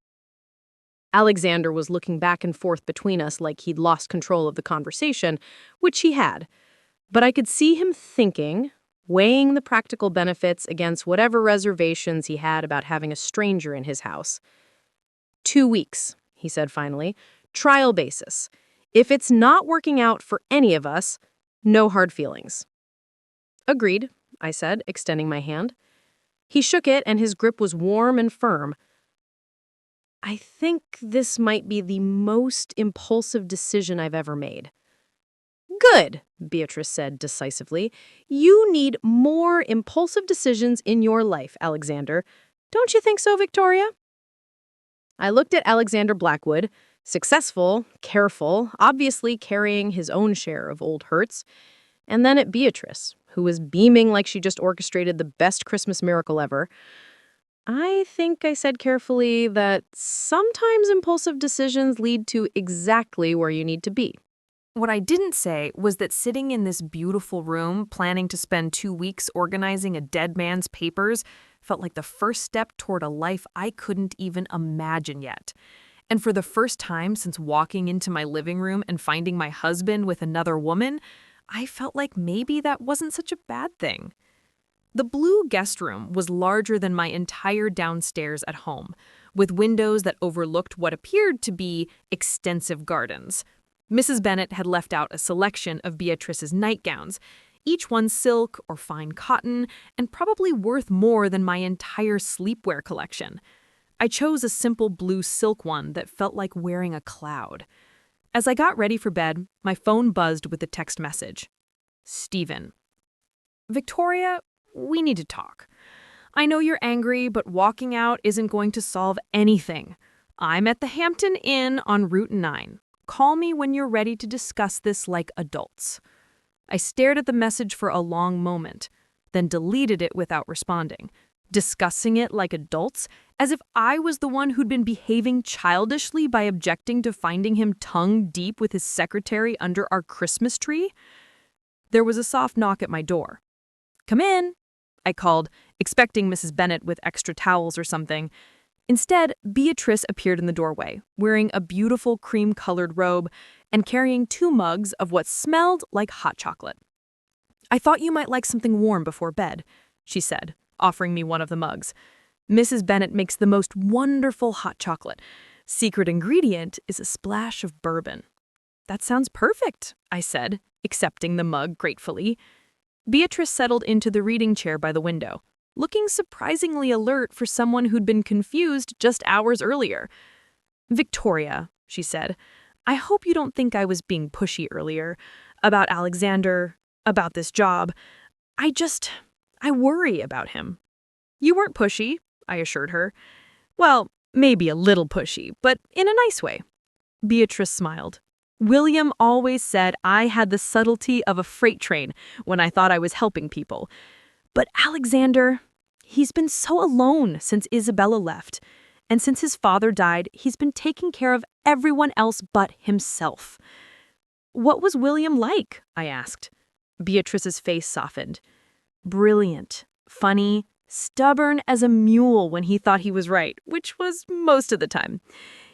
Speaker 1: Alexander was looking back and forth between us like he'd lost control of the conversation, which he had. But I could see him thinking, weighing the practical benefits against whatever reservations he had about having a stranger in his house. 2 weeks, he said finally. Trial basis. If it's not working out for any of us, no hard feelings. Agreed, I said, extending my hand. He shook it, and his grip was warm and firm. I think this might be the most impulsive decision I've ever made. Good, Beatrice said decisively. You need more impulsive decisions in your life, Alexander. Don't you think so, Victoria? I looked at Alexander Blackwood, successful, careful, obviously carrying his own share of old hurts.
Speaker 2: And then at Beatrice, who was beaming like she just orchestrated the best Christmas miracle ever. I think I said carefully that sometimes impulsive decisions lead to exactly where you need to be.
Speaker 1: What I didn't say was that sitting in this beautiful room, planning to spend 2 weeks organizing a dead man's papers, felt like the first step toward a life I couldn't even imagine yet. And for the first time since walking into my living room and finding my husband with another woman, I felt like maybe that wasn't such a bad thing. The blue guest room was larger than my entire downstairs at home, with windows that overlooked what appeared to be extensive gardens. Mrs. Bennet had left out a selection of Beatrice's nightgowns, each one silk or fine cotton, and probably worth more than my entire sleepwear collection. I chose a simple blue silk one that felt like wearing a cloud. As I got ready for bed, my phone buzzed with a text message. Stephen. Victoria, we need to talk. I know you're angry, but walking out isn't going to solve anything. I'm at the Hampton Inn on Route 9. Call me when you're ready to discuss this like adults. I stared at the message for a long moment, then deleted it without responding, discussing it like adults, as if I was the one who'd been behaving childishly by objecting to finding him tongue deep with his secretary under our Christmas tree. There was a soft knock at my door. Come in, I called, expecting Mrs. Bennet with extra towels or something. Instead, Beatrice appeared in the doorway, wearing a beautiful cream-colored robe and carrying 2 mugs of what smelled like hot chocolate. I thought you might like something warm before bed, she said, offering me one of the mugs. Mrs. Bennet makes the most wonderful hot chocolate. Secret ingredient is a splash of bourbon. That sounds perfect, I said, accepting the mug gratefully. Beatrice settled into the reading chair by the window, looking surprisingly alert for someone who'd been confused just hours earlier. Victoria, she said, I hope you don't think I was being pushy earlier. About Alexander, about this job. I worry about him. You weren't pushy, I assured her. Well, maybe a little pushy, but in a nice way. Beatrice smiled. William always said I had the subtlety of a freight train when I thought I was helping people. But Alexander, he's been so alone since Isabella left. And since his father died, he's been taking care of everyone else but himself. What was William like? I asked. Beatrice's face softened. Brilliant, funny, stubborn as a mule when he thought he was right, which was most of the time.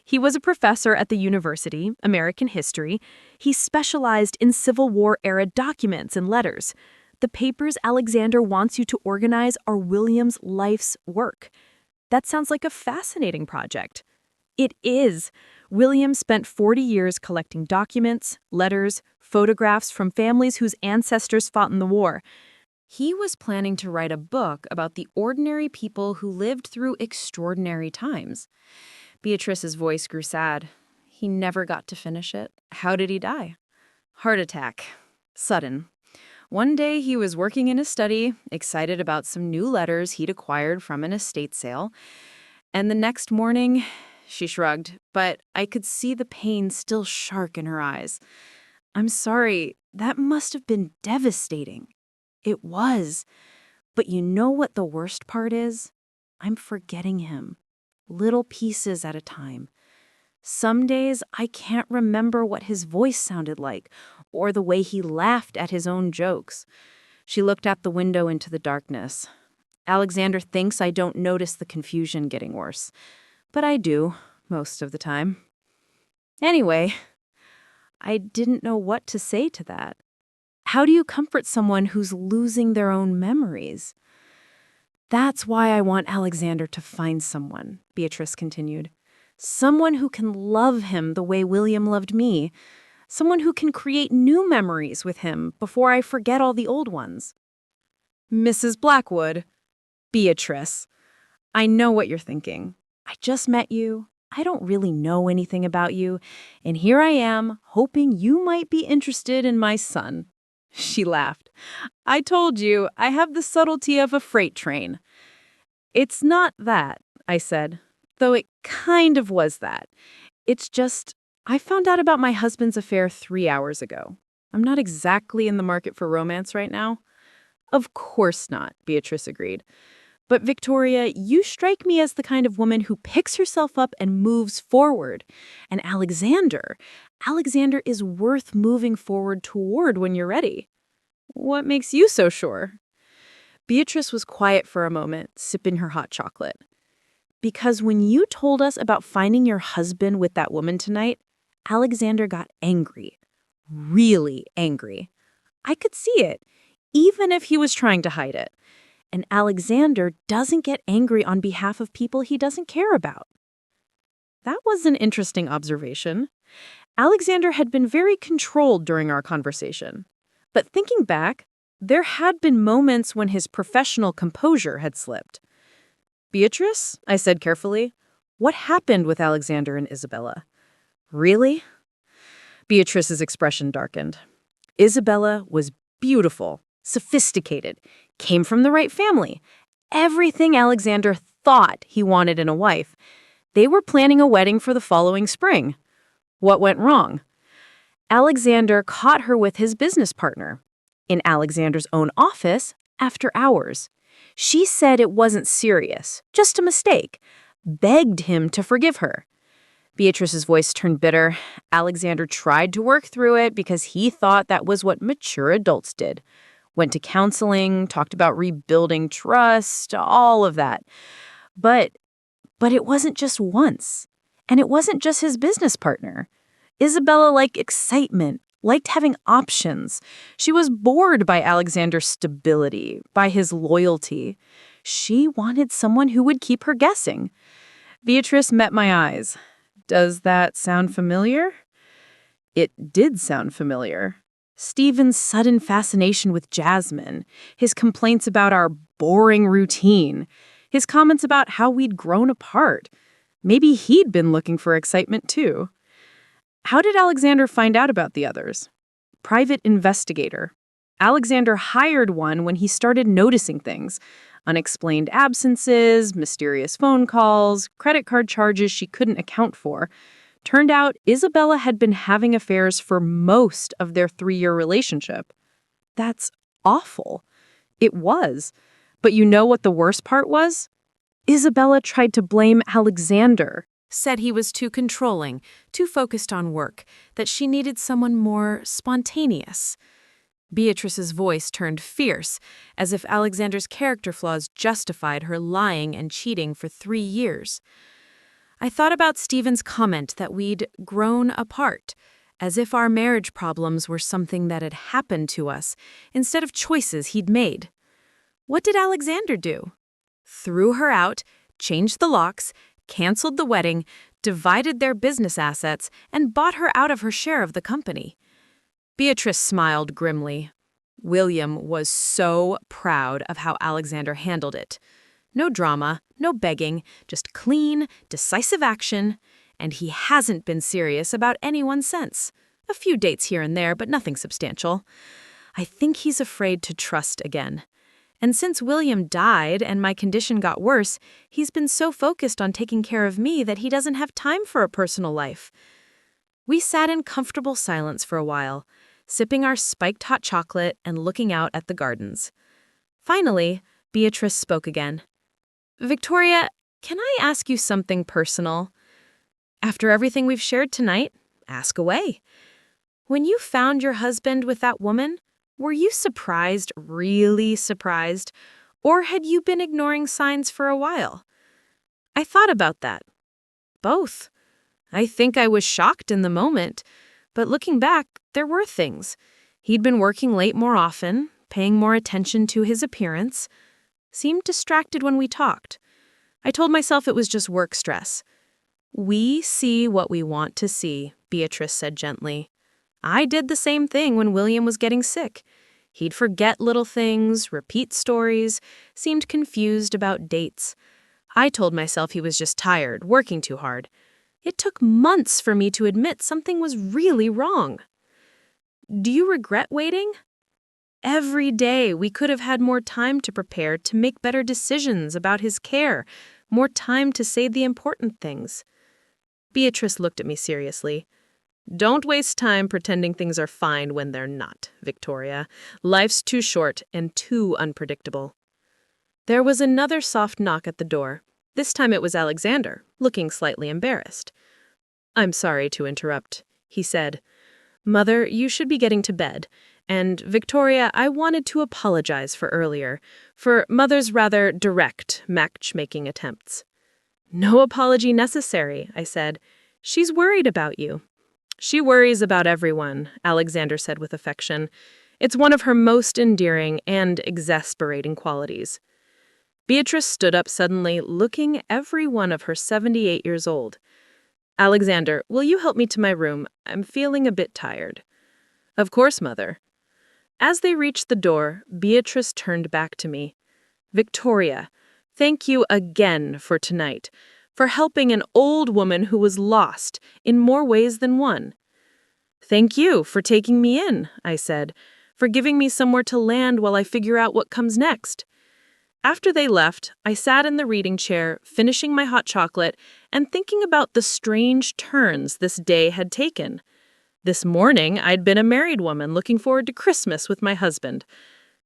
Speaker 1: He was a professor at the university, American history. He specialized in Civil War-era documents and letters. The papers Alexander wants you to organize are William's life's work. That sounds like a fascinating project. It is. William spent 40 years collecting documents, letters, photographs from families whose ancestors fought in the war. He was planning to write a book about the ordinary people who lived through extraordinary times. Beatrice's voice grew sad. He never got to finish it. How did he die? Heart attack. Sudden. One day he was working in his study, excited about some new letters he'd acquired from an estate sale. And the next morning, she shrugged, but I could see the pain still sharp in her eyes. I'm sorry, that must have been devastating. It was. But you know what the worst part is? I'm forgetting him. Little pieces at a time. Some days I can't remember what his voice sounded like, or the way he laughed at his own jokes. She looked out the window into the darkness. Alexander thinks I don't notice the confusion getting worse, but I do, most of the time. Anyway, I didn't know what to say to that. How do you comfort someone who's losing their own memories? That's why I want Alexander to find someone, Beatrice continued. Someone who can love him the way William loved me. Someone who can create new memories with him before I forget all the old ones. Mrs. Blackwood, Beatrice, I know what you're thinking. I just met you. I don't really know anything about you. And here I am, hoping you might be interested in my son. She laughed. I told you, I have the subtlety of a freight train. It's not that, I said, though it kind of was that. It's just, I found out about my husband's affair 3 hours ago.
Speaker 2: I'm not exactly in the market for romance right now. Of course not, Beatrice agreed. But Victoria, you strike me as the kind of woman who picks herself up and moves forward. And Alexander is worth moving forward toward when you're ready. What makes you so sure? Beatrice was quiet for a moment, sipping her hot chocolate. Because when you told us about finding your husband with that woman tonight, Alexander got angry. Really angry. I could see it, even if he was trying to hide it. And Alexander doesn't get angry on behalf of people he doesn't care about. That was an interesting observation. Alexander had been very controlled during our conversation. But thinking back, there had been moments when his professional composure had slipped. Beatrice, I said carefully, what happened with Alexander and Isabella? Really? Beatrice's expression darkened. Isabella was beautiful, sophisticated, came from the right family. Everything Alexander thought he wanted in a wife. They were planning a wedding for the following spring. What went wrong? Alexander caught her with his business partner in Alexander's own office after hours. She said it wasn't serious, just a mistake, begged him to forgive her. Beatrice's voice turned bitter. Alexander tried to work through it because he thought that was what mature adults did. Went to counseling, talked about rebuilding trust, all of that. But it wasn't just once. And it wasn't just his business partner. Isabella liked excitement, liked having options. She was bored by Alexander's stability, by his loyalty. She wanted someone who would keep her guessing. Beatrice met my eyes. Does that sound familiar? It did sound familiar. Stephen's sudden fascination with Jasmine, his complaints about our boring routine, his comments about how we'd grown apart. Maybe he'd been looking for excitement too. How did Alexander find out about the others? Private investigator. Alexander hired one when he started noticing things. Unexplained absences, mysterious phone calls, credit card charges she couldn't account for. Turned out Isabella had been having affairs for most of their 3-year relationship. That's awful. It was. But you know what the worst part was? Isabella tried to blame Alexander.
Speaker 1: Said he was too controlling, too focused on work, that she needed someone more spontaneous. Beatrice's voice turned fierce, as if Alexander's character flaws justified her lying and cheating for 3 years. I thought about Stephen's comment that we'd grown apart, as if our marriage problems were something that had happened to us instead of choices he'd made. What did Alexander do? Threw her out, changed the locks, canceled the wedding, divided their business assets, and bought her out of her share of the company. Beatrice smiled grimly. William was so proud of how Alexander handled it. No drama, no begging, just clean, decisive action, and he hasn't been serious about anyone since. A few dates here and there, but nothing substantial. I think he's afraid to trust again. And since William died and my condition got worse, he's been so focused on taking care of me that he doesn't have time for a personal life. We sat in comfortable silence for a while, sipping our spiked hot chocolate and looking out at the gardens. Finally, Beatrice spoke again. Victoria, can I ask you something personal? After everything we've shared tonight, ask away. When you found your husband with that woman, were you surprised, really surprised, or had you been ignoring signs for a while? I thought about that. Both. I think I was shocked in the moment, but looking back, there were things. He'd been working late more often, paying more attention to his appearance, seemed distracted when we talked. I told myself it was just work stress. We see what we want to see, Beatrice said gently. I did the same thing when William was getting sick. He'd forget little things, repeat stories, seemed confused about dates. I told myself he was just tired, working too hard. It took months for me to admit something was really wrong. Do you regret waiting? Every day we could have had more time to prepare to make better decisions about his care, more time to say the important things. Beatrice looked at me seriously.
Speaker 2: Don't waste time pretending things are fine when they're not, Victoria. Life's too short and too unpredictable. There was another soft knock at the door. This time it was Alexander, looking slightly embarrassed. "I'm sorry to interrupt," he said. "Mother, you should be getting to bed. And, Victoria, I wanted to apologize for earlier, for Mother's rather direct matchmaking attempts." "No apology necessary," I said. "She's worried about you." "She worries about everyone," Alexander said with affection. "It's one of her most endearing and exasperating qualities." Beatrice stood up suddenly, looking every one of her 78 years old. "Alexander, will you help me to my room? I'm feeling a bit tired." "Of course, Mother." As they reached the door, Beatrice turned back to me. "Victoria, thank you again for tonight, for helping an old woman who was lost in more ways than one." "Thank you for taking me in," I said, "for giving me somewhere to land while I figure out what comes next." After they left, I sat in the reading chair, finishing my hot chocolate and thinking about the strange turns this day had taken. This morning, I'd been a married woman looking forward to Christmas with my husband.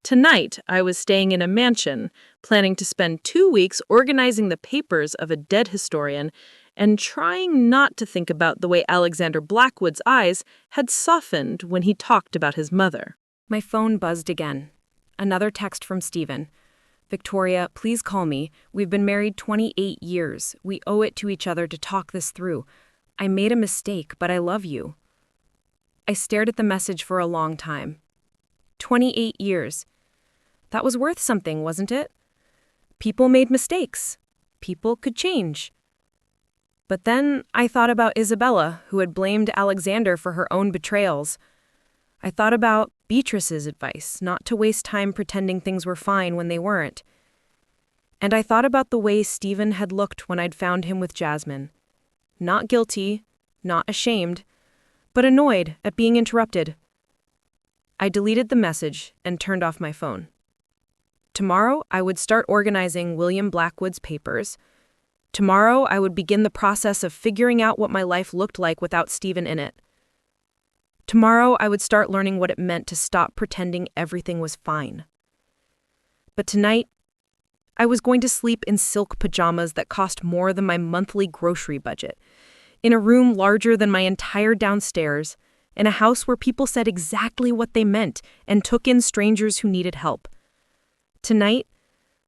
Speaker 2: Tonight, I was staying in a mansion, planning to spend 2 weeks organizing the papers of a dead historian and trying not to think about the way Alexander Blackwood's eyes had softened when he talked about his mother.
Speaker 1: My phone buzzed again. Another text from Stephen. "Victoria, please call me. We've been married 28 years. We owe it to each other to talk this through. I made a mistake, but I love you." I stared at the message for a long time. 28 years. That was worth something, wasn't it? People made mistakes. People could change. But then I thought about Isabella, who had blamed Alexander for her own betrayals. I thought about Beatrice's advice, not to waste time pretending things were fine when they weren't. And I thought about the way Stephen had looked when I'd found him with Jasmine. Not guilty, not ashamed, but annoyed at being interrupted. I deleted the message and turned off my phone. Tomorrow, I would start organizing William Blackwood's papers. Tomorrow, I would begin the process of figuring out what my life looked like without Stephen in it. Tomorrow, I would start learning what it meant to stop pretending everything was fine. But tonight, I was going to sleep in silk pajamas that cost more than my monthly grocery budget, in a room larger than my entire downstairs, in a house where people said exactly what they meant and took in strangers who needed help. Tonight,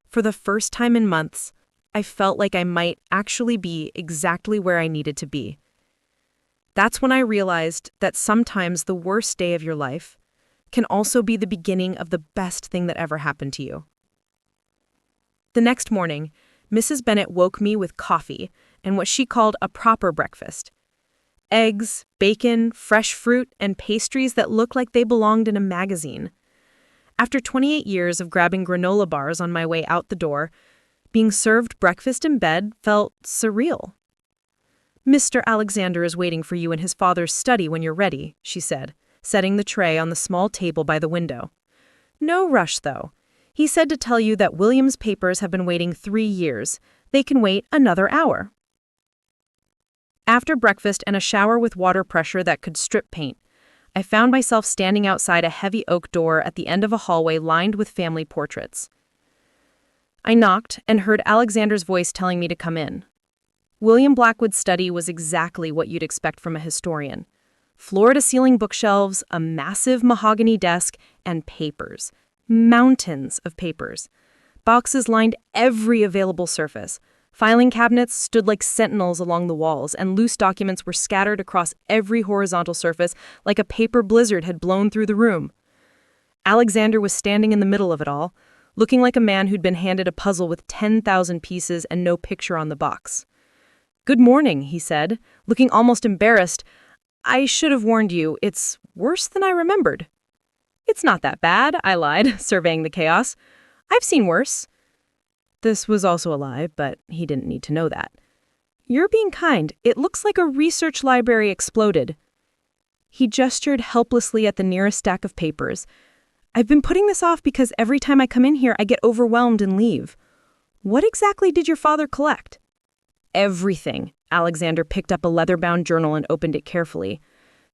Speaker 1: for the first time in months, I felt like I might actually be exactly where I needed to be. That's when I realized that sometimes the worst day of your life can also be the beginning of the best thing that ever happened to you. The next morning, Mrs. Bennet woke me with coffee and what she called a proper breakfast. Eggs, bacon, fresh fruit, and pastries that looked like they belonged in a magazine. After 28 years of grabbing granola bars on my way out the door, being served breakfast in bed felt surreal. "Mr. Alexander is waiting for you in his father's study when you're ready," she said, setting the tray on the small table by the window. "No rush, though. He said to tell you that William's papers have been waiting 3 years. They can wait another hour." After breakfast and a shower with water pressure that could strip paint, I found myself standing outside a heavy oak door at the end of a hallway lined with family portraits. I knocked and heard Alexander's voice telling me to come in. William Blackwood's study was exactly what you'd expect from a historian. Floor-to-ceiling bookshelves, a massive mahogany desk, and papers. Mountains of papers. Boxes lined every available surface. Filing cabinets stood like sentinels along the walls, and loose documents were scattered across every horizontal surface like a paper blizzard had blown through the room. Alexander was standing in the middle of it all, looking like a man who'd been handed a puzzle with 10,000 pieces and no picture on the box. "Good morning," he said, looking almost embarrassed. "I should have warned you, it's worse than I remembered." "It's not that bad," I lied, surveying the chaos. "I've seen worse." This was also a lie, but he didn't need to know that. "You're being kind. It looks like a research library exploded." He gestured helplessly at the nearest stack of papers. "I've been putting this off because every time I come in here, I get overwhelmed and leave." "What exactly did your father collect?" "Everything." Alexander picked up a leather-bound journal and opened it carefully.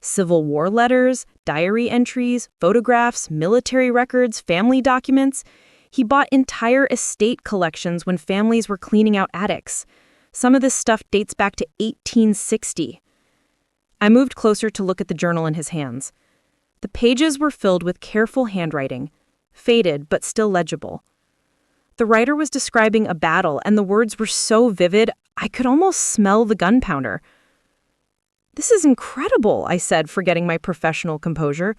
Speaker 2: Civil War letters, diary entries, photographs, military records, family documents. He bought entire estate collections when families were cleaning out attics. Some of this stuff dates back to 1860. I moved closer to look at the journal in his hands. The pages were filled with careful handwriting, faded but still legible. The writer was describing a battle, and the words were so vivid, I could almost smell the gunpowder. "This is incredible," I said, forgetting my professional composure.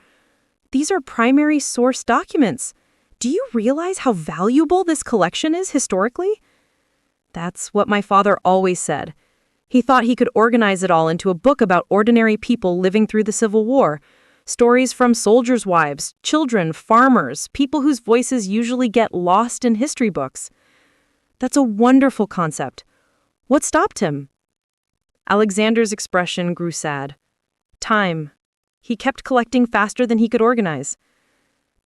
Speaker 2: "These are primary source documents. Do you realize how valuable this collection is historically?" That's what my father always said. He thought he could organize it all into a book about ordinary people living through the Civil War. Stories from soldiers' wives, children, farmers, people whose voices usually get lost in history books. That's a wonderful concept. What stopped him? Alexander's expression grew sad. Time. He kept collecting faster than he could organize.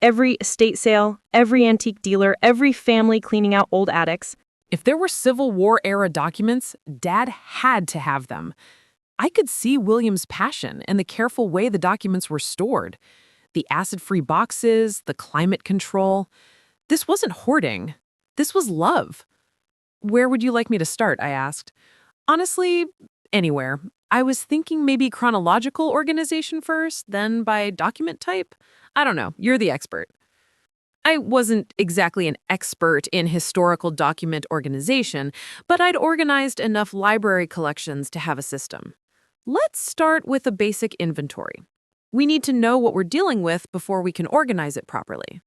Speaker 2: Every estate sale, every antique dealer, every family cleaning out old attics.
Speaker 1: If there were Civil War-era documents, Dad had to have them. I could see William's passion and the careful way the documents were stored. The acid-free boxes, the climate control. This wasn't hoarding. This was love. "Where would you like me to start?" I asked. "Honestly, anywhere. I was thinking maybe chronological organization first, then by document type. I don't know. You're the expert." I wasn't exactly an expert in historical document organization, but I'd organized enough library collections to have a system. Let's start with a basic inventory. We need to know what we're dealing with before we can organize it properly.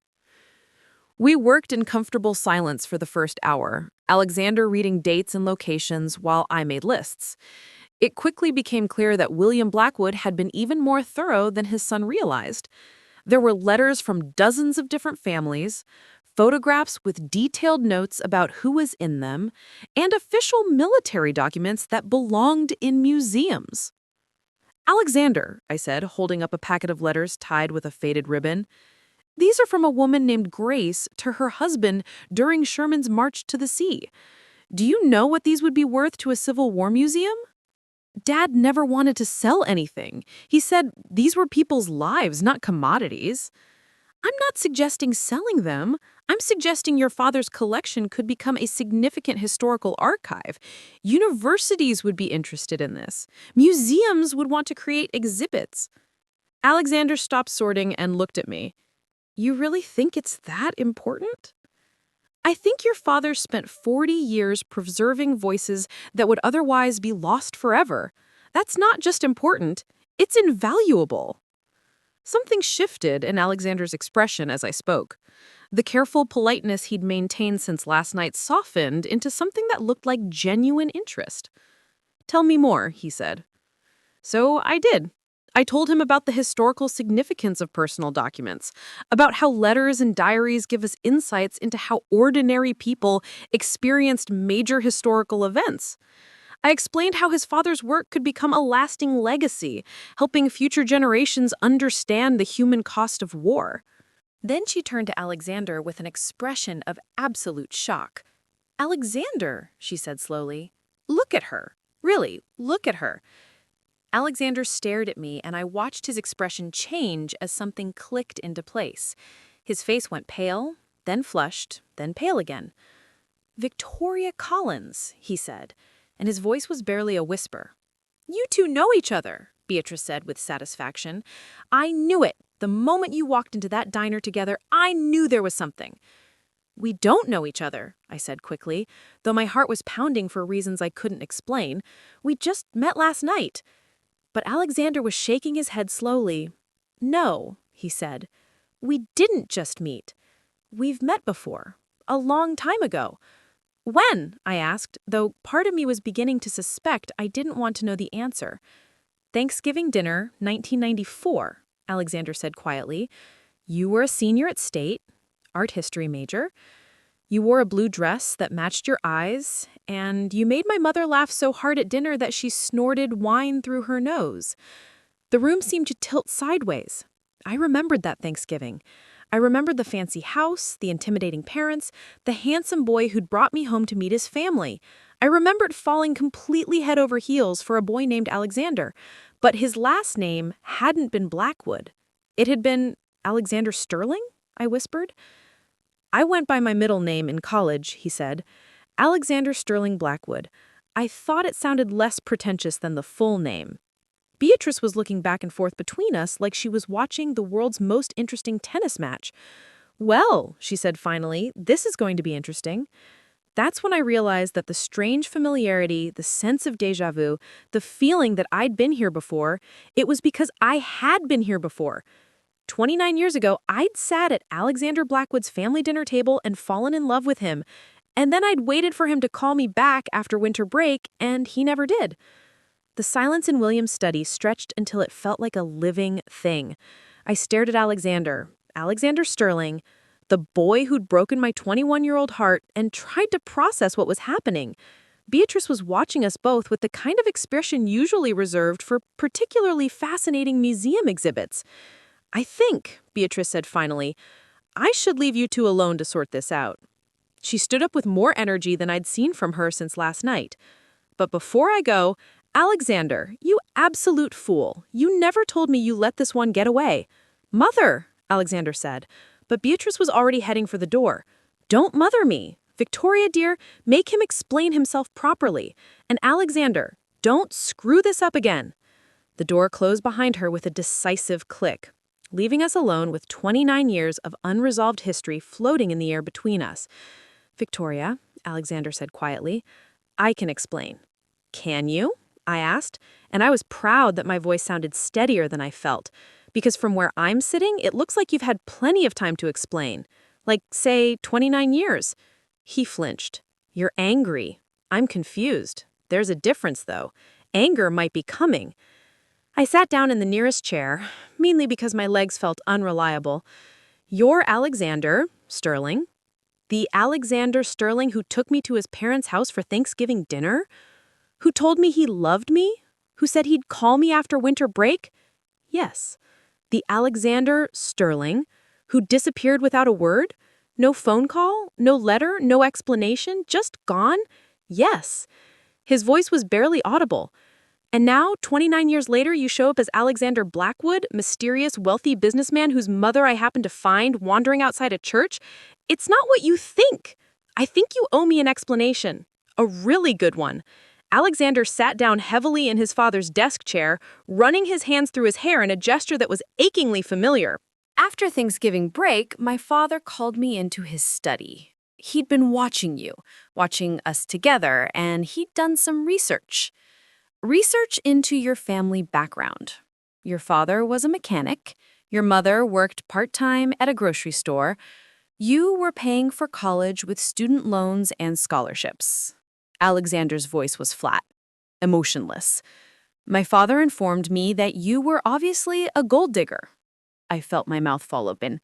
Speaker 1: We worked in comfortable silence for the first hour, Alexander reading dates and locations while I made lists. It quickly became clear that William Blackwood had been even more thorough than his son realized. There were letters from dozens of different families, photographs with detailed notes about who was in them, and official military documents that belonged in museums. "Alexander," I said, holding up a packet of letters tied with a faded ribbon. "These are from a woman named Grace to her husband during Sherman's march to the sea. Do you know what these would be worth to a Civil War museum?" Dad never wanted to sell anything. He said these were people's lives, not commodities. "I'm not suggesting selling them. I'm suggesting your father's collection could become a significant historical archive. Universities would be interested in this. Museums would want to create exhibits." Alexander stopped sorting and looked at me. "You really think it's that important?" "I think your father spent 40 years preserving voices that would otherwise be lost forever. That's not just important, it's invaluable." Something shifted in Alexander's expression as I spoke. The careful politeness he'd maintained since last night softened into something that looked like genuine interest. "Tell me more," he said. So I did. I told him about the historical significance of personal documents, about how letters and diaries give us insights into how ordinary people experienced major historical events. I explained how his father's work could become a lasting legacy, helping future generations understand the human cost of war. Then she turned to Alexander with an expression of absolute shock. "Alexander," she said slowly, "look at her. Really, look at her." Alexander stared at me, and I watched his expression change as something clicked into place. His face went pale, then flushed, then pale again. "Victoria Collins," he said, and his voice was barely a whisper. "You two know each other," Beatrice said with satisfaction. "I knew it. The moment you walked into that diner together, I knew there was something." "We don't know each other," I said quickly, though my heart was pounding for reasons I couldn't explain. "We just met last night." But Alexander was shaking his head slowly. "No," he said. "We didn't just meet. We've met before. A long time ago." "When?" I asked, though part of me was beginning to suspect I didn't want to know the answer. "Thanksgiving dinner, 1994, Alexander said quietly. "You were a senior at State, art history major. You wore a blue dress that matched your eyes, and you made my mother laugh so hard at dinner that she snorted wine through her nose." The room seemed to tilt sideways. I remembered that Thanksgiving. I remembered the fancy house, the intimidating parents, the handsome boy who'd brought me home to meet his family.
Speaker 2: I remembered falling completely head over heels for a boy named Alexander, but his last name hadn't been Blackwood. It had been Alexander Sterling, I whispered. I went by my middle name in college, he said. Alexander Sterling Blackwood. I thought it sounded less pretentious than the full name. Beatrice was looking back and forth between us like she was watching the world's most interesting tennis match. Well, she said finally, this is going to be interesting. That's when I realized that the strange familiarity, the sense of déjà vu, the feeling that I'd been here before, it was because I had been here before. 29 years ago, I'd sat at Alexander Blackwood's family dinner table and fallen in love with him. And then I'd waited for him to call me back after winter break, and he never did. The silence in William's study stretched until it felt like a living thing. I stared at Alexander Sterling, the boy who'd broken my 21-year-old heart, and tried to process what was happening. Beatrice was watching us both with the kind of expression usually reserved for particularly fascinating museum exhibits. I think, Beatrice said finally, I should leave you two alone to sort this out. She stood up with more energy than I'd seen from her since last night. But before I go, Alexander, you absolute fool. You never told me you let this one get away. Mother, Alexander said, but Beatrice was already heading for the door. Don't mother me. Victoria, dear, make him explain himself properly. And Alexander, don't screw this up again. The door closed behind her with a decisive click, leaving us alone with 29 years of unresolved history floating in the air between us. Victoria, Alexander said quietly, I can explain. Can you? I asked, and I was proud that my voice sounded steadier than I felt, because from where I'm sitting, it looks like you've had plenty of time to explain. Like, say, 29 years. He flinched. You're angry. I'm confused. There's a difference, though. Anger might be coming. I sat down in the nearest chair, mainly because my legs felt unreliable. You're Alexander Sterling. The Alexander Sterling who took me to his parents' house for Thanksgiving dinner? Who told me he loved me? Who said he'd call me after winter break? Yes. The Alexander Sterling who disappeared without a word? No phone call? No letter? No explanation? Just gone? Yes. His voice was barely audible. And now, 29 years later, you show up as Alexander Blackwood, mysterious, wealthy businessman whose mother I happened to find wandering outside a church? It's not what you think. I think you owe me an explanation. A really good one. Alexander sat down heavily in his father's desk chair, running his hands through his hair in a gesture that was achingly familiar.
Speaker 1: After Thanksgiving break, my father called me into his study. He'd been watching you, watching us together, and he'd done some research. Research into your family background. Your father was a mechanic. Your mother worked part-time at a grocery store. You were paying for college with student loans and scholarships. Alexander's voice was flat, emotionless. My father informed me that you were obviously a gold digger. I felt my mouth fall open.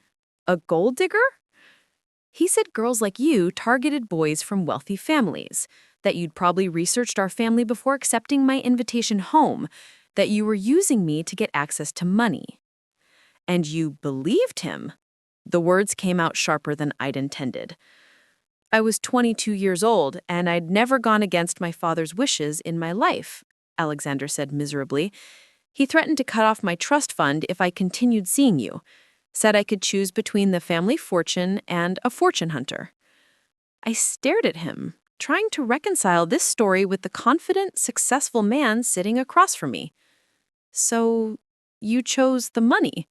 Speaker 1: A gold digger? He said girls like you targeted boys from wealthy families, that you'd probably researched our family before accepting my invitation home, that you were using me to get access to money. And you believed him. The words came out sharper than I'd intended. I was 22 years old, and I'd never gone against my father's wishes in my life, Alexander said miserably. He threatened to cut off my trust fund if I continued seeing you, said I could choose between the family fortune and a fortune hunter. I stared at him, trying to reconcile this story with the confident, successful man sitting across from me. So, you chose the money.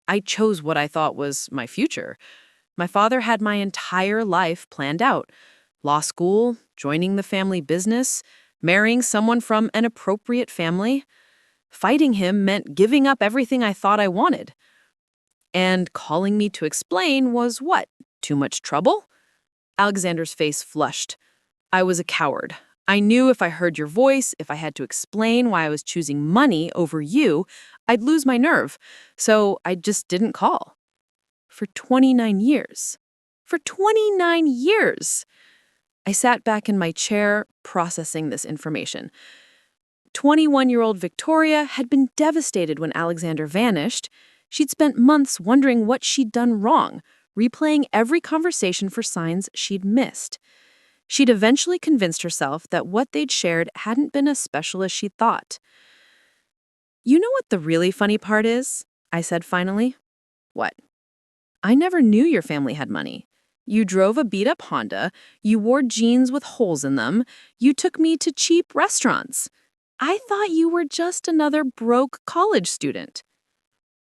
Speaker 1: I chose what I thought was my future. My father had my entire life planned out. Law school, joining the family business, marrying someone from an appropriate family. Fighting him meant giving up everything I thought I wanted. And calling me to explain was what? Too much trouble? Alexander's face flushed. I was a coward. I knew if I heard your voice, if I had to explain why I was choosing money over you, I'd lose my nerve. So I just didn't call. For 29 years. For 29 years! I sat back in my chair, processing this information. 21-year-old Victoria had been devastated when Alexander vanished. She'd spent months wondering what she'd done wrong, replaying every conversation for signs she'd missed.
Speaker 2: She'd eventually convinced herself that what they'd shared hadn't been as special as she thought. You know what the really funny part is? I said finally. What? I never knew your family had money. You drove a beat-up Honda, you wore jeans with holes in them, you took me to cheap restaurants. I thought you were just another broke college student.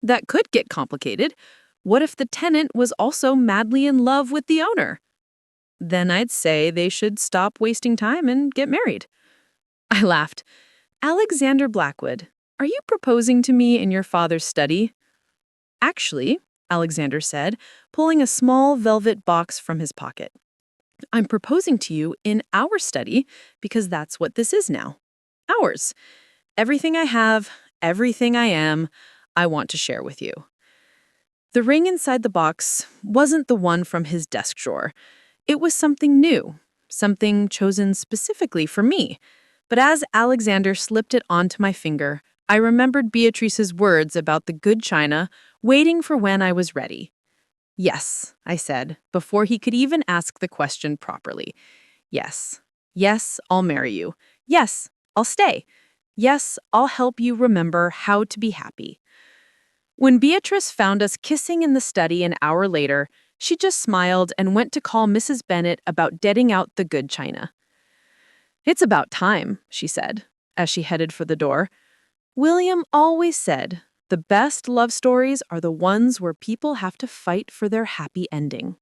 Speaker 2: That could get complicated. What if the tenant was also madly in love with the owner? Then I'd say they should stop wasting time and get married. I laughed. Alexander Blackwood, are you proposing to me in your father's study? Actually, Alexander said, pulling a small velvet box from his pocket. I'm proposing to you in our study because that's what this is now. Ours. Everything I have, everything I am, I want to share with you. The ring inside the box wasn't the one from his desk drawer. It was something new, something chosen specifically for me. But as Alexander slipped it onto my finger, I remembered Beatrice's words about the good china waiting for when I was ready. Yes, I said, before he could even ask the question properly. Yes. Yes, I'll marry you. Yes, I'll stay. Yes, I'll help you remember how to be happy. When Beatrice found us kissing in the study an hour later, she just smiled and went to call Mrs. Bennet about deading out the good china. It's about time, she said, as she headed for the door. William always said, the best love stories are the ones where people have to fight for their happy ending.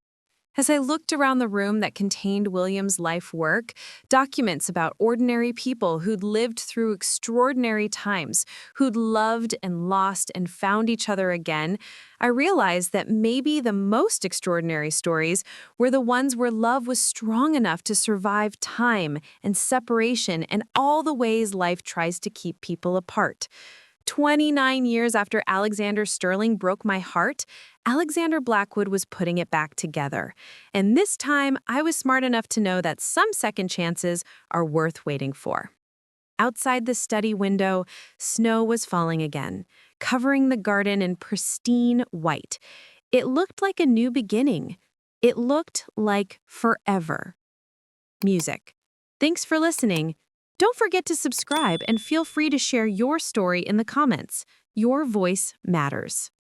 Speaker 3: As I looked around the room that contained William's life work, documents about ordinary people who'd lived through extraordinary times, who'd loved and lost and found each other again, I realized that maybe the most extraordinary stories were the ones where love was strong enough to survive time and separation and all the ways life tries to keep people apart. 29 years after Alexander Sterling broke my heart, Alexander Blackwood was putting it back together. And this time, I was smart enough to know that some second chances are worth waiting for. Outside the study window, snow was falling again, covering the garden in pristine white. It looked like a new beginning. It looked like forever. Music. Thanks for listening. Don't forget to subscribe and feel free to share your story in the comments. Your voice matters.